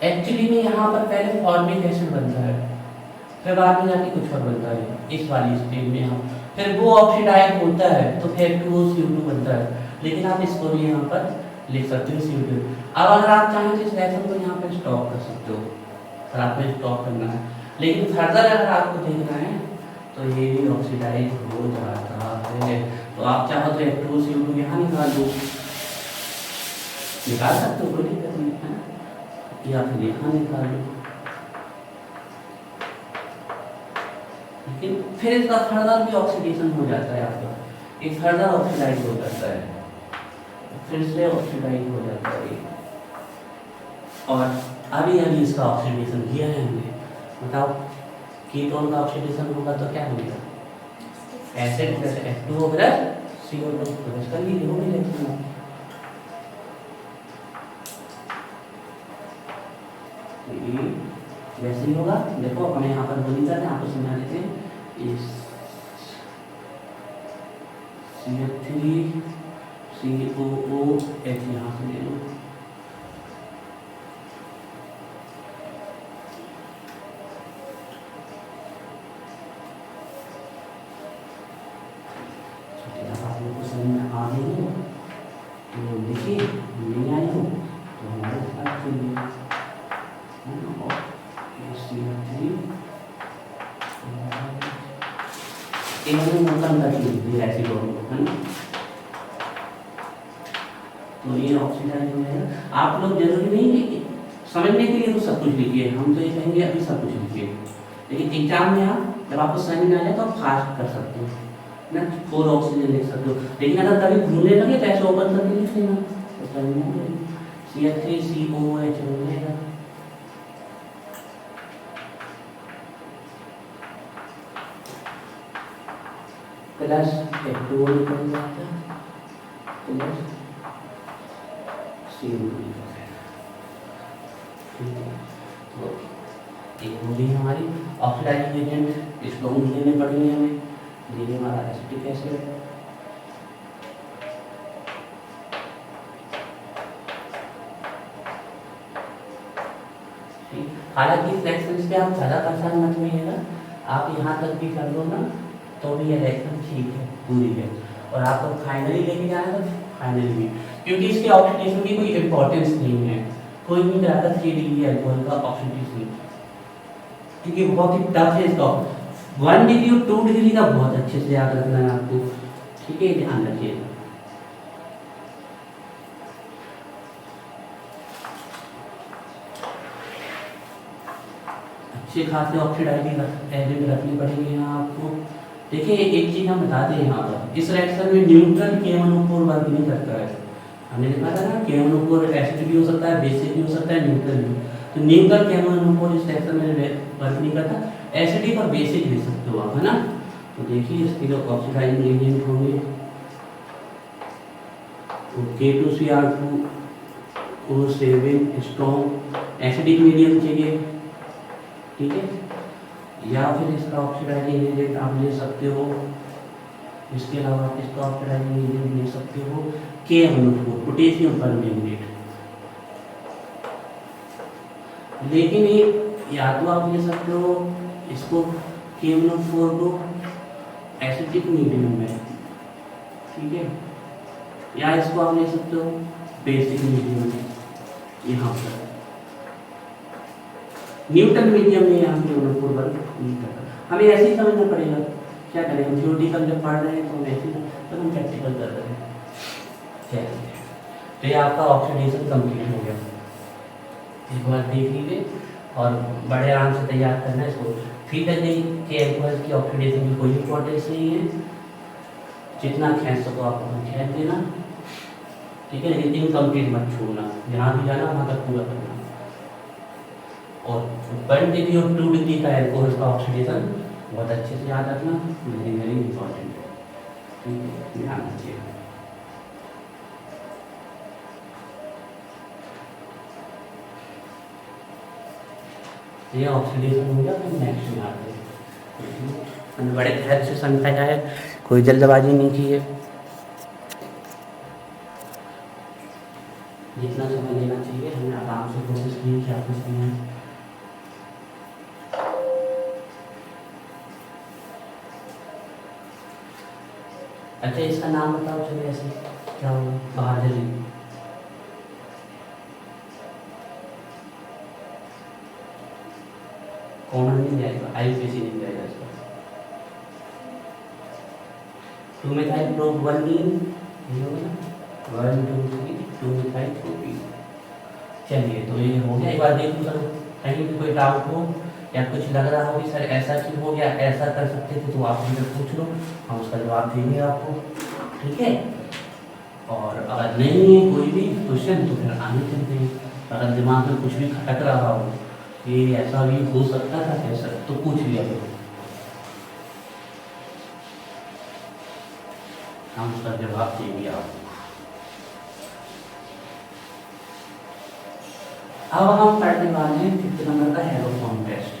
एक्चुअली में यहाँ पर पहले फॉर्मिक एसिड बनता है, फिर बाद में जाके कुछ और बनता है इस वाली स्टेज में यहाँ, फिर वो ऑक्सीडाइज होता है तो फिर H2O बनता है। लेकिन आप इसको भी यहाँ पर लिख सकते हो CO2। अब अगर आप चाहें तो इस रिएक्शन को यहाँ पर स्टॉप कर सकते हो, अगर आपको स्टॉप करना है। लेकिन फर्दर अगर आपको देखना है तो ये भी ऑक्सीडाइज हो जाता है, तो आप चाहो तो H2O यहाँ निकाल दो, निकाल सकते हो, कोई दिक्कत नहीं है, या फिर यहाँ निकाल दो। लेकिन फिर इसका फर्दर भी ऑक्सीडेशन हो जाता है आपका, एक फर्दर ऑक्सीडाइज हो जाता है, फिर से ऑक्सीडाइज हो जाता है। और अभी अभी इसका ऑक्सीडेशन किया है हमने, बताओ कीटोन का ऑक्सीडेशन होगा तो क्या होगा, acid plus H2O plus CO2 plus कर लीजिए, हो गई रिएक्शन। वैसे ही होगा, देखो हमें यहाँ पर बोली जाते हैं, आपको समझा देते हैं। इस CH3COOH यहाँ से ले लो, आप लोग को समझ में आ गई हो तो देखिए, नहीं आई हो तो हमारे साथ चलिए। तो ये ऑक्सीडाइज हो जाएगा। आप लोग जरूरी नहीं है कि समझने के लिए तो सब कुछ लिखिए, हम तो ये कहेंगे अभी सब कुछ लिखिए, लेकिन एग्जाम में आप जब आपको समझ में आ जाए तो आप फास्ट कर सकते हो ना, 4 ऑक्सीजन लिख सकते हो। लेकिन अगर कभी भूलने लगे तो ऐसे ओपन करके लिख लेना, तो समझ में आ जाएगा। CH3COOH हो जाएगा, प्लस H2O निकल जाता है, प्लस CO2 निकल जाएगा। तो ये होगी हमारी ऑक्सीडाइजिंग एजेंट, इसको हम लेने पड़ेंगे हमें, ये हमारा एसिटिक एसिड। हालांकि इस रिएक्शन पे आप ज़्यादा परेशान मत होइएगा, आप यहाँ तक भी कर लो ना तो भी ये रिएक्शन ठीक है, पूरी है। और आपको फाइनली लेके जाना है तो फाइनली भी, क्योंकि इसके ऑक्सीडेशन की कोई इंपॉर्टेंस नहीं है, कोई भी तरह का 3 डिग्री अल्कोहल का ऑक्सीडेशन, क्योंकि बहुत ही टफ है इसका। 1 डिग्री और 2 डिग्री का बहुत अच्छे से याद रखना है आपको, ठीक है, ध्यान रखिएगा। अच्छे खासे ऑक्सीडाइजिंग एजेंट रखनी पड़ेगी यहाँ आपको। देखिए एक चीज हम बता दें यहाँ पर, इस रिएक्शन में न्यूट्रल KMnO4 वर्क नहीं करता है। हमने देखा था ना, KMnO4 एसिड भी हो सकता है, बेसिक भी हो सकता है, न्यूट्रल भी। तो न्यूट्रल KMnO4 इस रिएक्शन में वर्क नहीं करता, एसिडिक और बेसिक ले सकते हो आप, है ना। तो देखिए इसके जो ऑक्सीडाइजिंग एजेंट होंगे तो K2Cr2O7 स्ट्रॉन्ग एसिडिक मीडियम चाहिए, ठीक है। या फिर इसका ऑक्सीडाइजिंग एजेंट आप ले सकते हो, इसके अलावा आप इसका ऑक्सीडाइजिंग एजेंट ले सकते हो KMnO4 पोटेशियम परमैंगनेट। लेकिन ये या तो आप ले सकते हो इसको KMnO4 को एसिडिक मीडियम में, ठीक है, या इसको आप ले सकते हो बेसिक मीडियम में। यहाँ पर न्यूट्रल मीडियम में यहाँ KMnO4 वर्क नहीं करता। हमें ऐसे ही समझना पड़ेगा, क्या करें, हम थ्योरेटिकल जब पढ़ रहे हैं तो हम ऐसे तो हम प्रैक्टिकल कर रहे हैं। चलिए, तो ये आपका ऑक्सीडेशन कंप्लीट हो गया, एक बार देख लीजिए। और बड़े आराम से तैयार करना है इसको। फीता के एल्कोहल की ऑक्सीडेशन की कोई इंपॉर्टेंस नहीं है, जितना खींच सको आप उतना खींच देना, ठीक है, लेकिन इनकम्प्लीट मत छोड़ना, जहाँ भी जाना वहाँ तक पूरा करना। और 1 डिग्री और 2 डिग्री का एल्कोहल का ऑक्सीडेशन बहुत अच्छे से याद रखना, वेरी वेरी इंपॉर्टेंट है, ठीक है, ध्यान रखिएगा। ये ऑक्सीडेशन हो गया, फिर नेक्स्ट में आते हैं। बड़े ध्यान से समझा है, कोई जल्दबाजी नहीं की है, जितना समय लेना चाहिए हमें आराम से कोशिश की क्या कुछ नहीं है। अच्छा इसका नाम बताओ, चलिए ऐसे क्या होगा, बहादुरी, कॉमन नहीं जाएगा, आईयूपीएसी नहीं जाएगा इसका। 2 मिथाइल प्रोपीन, 1 2 3 2 मिथाइल प्रोपीन। चलिए तो ये हो गया, एक बार देख लो सर, कहीं भी कोई डाउट हो या कुछ लग रहा हो कि सर ऐसा क्यों हो गया, ऐसा कर सकते थे, तो आप मुझे पूछ लो, हम उसका जवाब देंगे आपको, ठीक है। और अगर नहीं है कोई भी क्वेश्चन तो फिर आगे चलते हैं। अगर दिमाग में कुछ भी खटक रहा हो, ये ऐसा भी हो सकता था कैसा, तो पूछ लिया करो, हम उसका जवाब देंगे आपको। अब हम पढ़ने वाले हैं 5th नंबर का हेलोफॉर्म टेस्ट।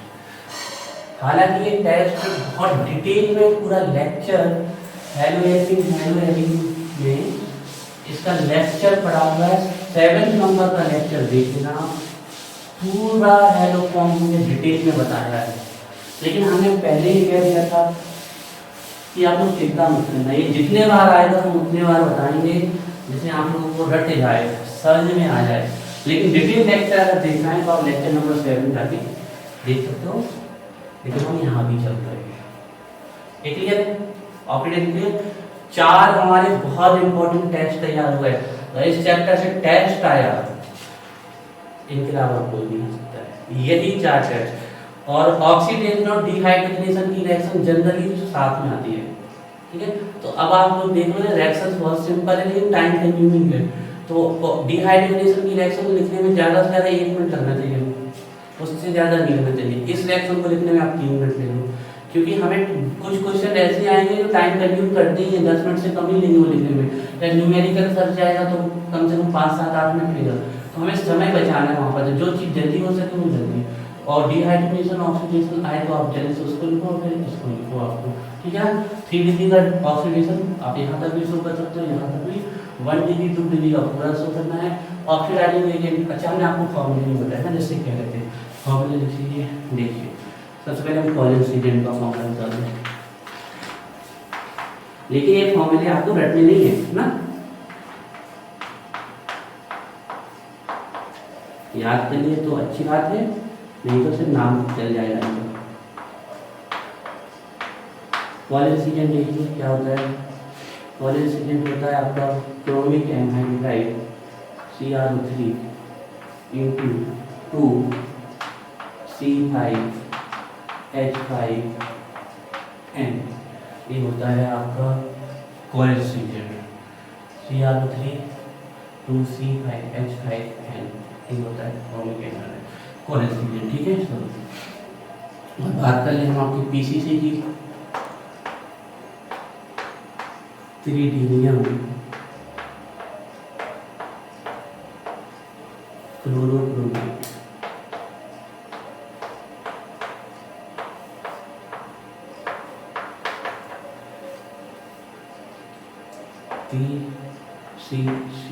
हालांकि ये टेस्ट बहुत डिटेल में पूरा लेक्चर हेलोएविन में इसका लेक्चर पढ़ा हुआ है, 7 नंबर का लेक्चर देख लेना, पूरा हेलोफॉर्म में डिटेल में बताया है। लेकिन हमने पहले ही कह दिया था कि आप लोग चिंता मत करना, ये जितने बार आएगा हम उतने बार बताएंगे, जिससे आप लोगों को रट जाए, समझ में आ जाए। लेकिन डिटेल लेक्चर अगर देखना है तो आप लेक्चर नंबर 7 जाके देख सकते हो, लेकिन हम यहाँ भी चल रहे हैं। Clear, operating clear. 4 हमारे बहुत इंपॉर्टेंट टेस्ट तैयार हुए, तो इस चैप्टर से टेस्ट आया, इनके अलावा कोई नहीं आ सकता है, यही 4 टेस्ट। और ऑक्सीडेशन और डिहाइड्रेशन की रिएक्शन जनरली साथ में आती है, ठीक है। तो अब आप लोग देख लो, रिएक्शन बहुत सिंपल है लेकिन टाइम कंज्यूमिंग है। तो डिहाइड्रेशन की रिएक्शन लिखने में ज़्यादा से ज़्यादा 1 मिनट लगना चाहिए, उससे ज़्यादा नहीं लगना चाहिए। इस रिएक्शन को लिखने में आप 3 मिनट ले लो, क्योंकि हमें कुछ क्वेश्चन ऐसे आएंगे जो टाइम कंज्यूम करते ही हैं, 10 मिनट से कम ही लेंगे वो लिखने में। या न्यूमेरिकल सर्च आएगा तो कम से कम 5 7 8 मिनट लेगा, तो हमें समय बचाना है वहाँ पर, जो चीज़ जल्दी हो सके वो जल्दी। और डिहाइड्रेशन ऑक्सीडेशन आए तो आप जल्दी से उसको लिखो, फिर इसको लिखो आपको, ठीक है ना। 3 डिग्री का ऑक्सीडेशन आप यहाँ तक भी शो कर सकते हो, यहाँ तक भी 1 डिग्री 2 डिग्री का पूरा शो करना है। ऑक्सीडाइजिंग एजेंट, अच्छा हमने आपको फॉर्मूले नहीं बताया ना, जैसे कह रहे थे फॉर्मूले लिख लीजिए। देखिए सबसे पहले हम कॉलेज एजेंट का फॉर्मूला बता दें, लेकिन ये फॉर्मूले आपको रटने नहीं है ना, याद कर लिए तो अच्छी बात है, नहीं तो सिर्फ नाम चल जाएगा। कॉलेज एजेंट देखिए क्या होता है, कॉलेज एजेंट होता है आपका क्रोमिक एनहाइड्राइड CrO3 × 2 C5H5N, ये होता है आपका कॉलेज एजेंट। CrO3 2 C5H5N, ये होता है क्रोमिक एनहाइड्राइड कॉलेज एजेंट, ठीक है। तो बात कर लें हम आपकी PCC की, ट्रिडिनियम क्लोरोब्रोमीन, PCC,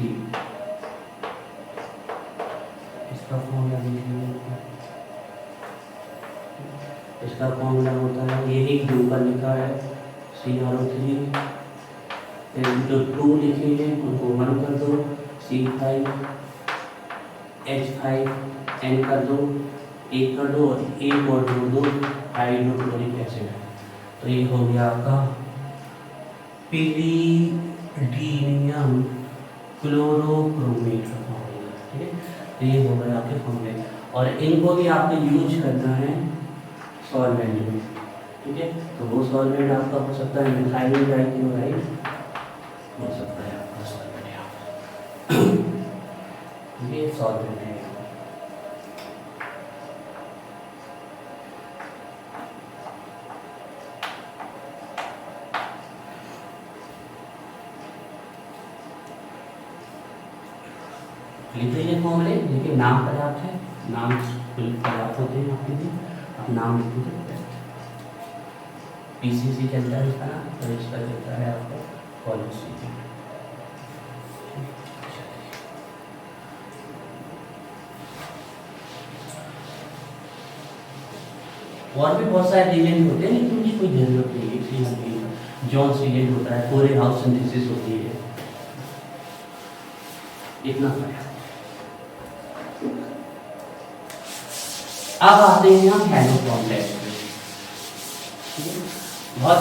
इसका फॉर्मूला देखिए, इसका फॉर्मूला होता है यही जो ऊपर लिखा है, CrO3 जो 2 लिखे हैं उनको 1 कर दो, C5H5N कर दो, 1 कर दो, और 1 और जोड़ दो हाइड्रोक्लोरिक एसिड। तो ये हो गया आपका पिरीडीनियम क्लोरोक्रोमेट का फॉर्मूला, ठीक है। तो ये हो गया आपके फॉर्मूले। और इनको भी आपको यूज करना है सॉल्वेंट में, ठीक है। तो वो सॉल्वेंट आपका हो सकता है मिथाइल डाइक्लोराइड हो सकता है आपका सॉल्वेंट यहाँ पर। ये सॉल्वेंट है। लिख लीजिए फॉर्मूले, लेकिन नाम पर्याप्त है, नाम पर्याप्त होते हैं आपके लिए, आप नाम लिख लीजिए। पीसीसी चलता है इसका नाम, तो इसका चलता है आपका पॉलिसी। और भी बहुत सारे रिएजेंट होते हैं, लेकिन उनकी कोई जरूरत नहीं है, इसलिए जॉन्स रिएजेंट होता है, कोरे हाउस सिंथेसिस होती है, इतना पर्याप्त। अब आते हैं हम हैलोफॉर्म टेस्ट में। बहुत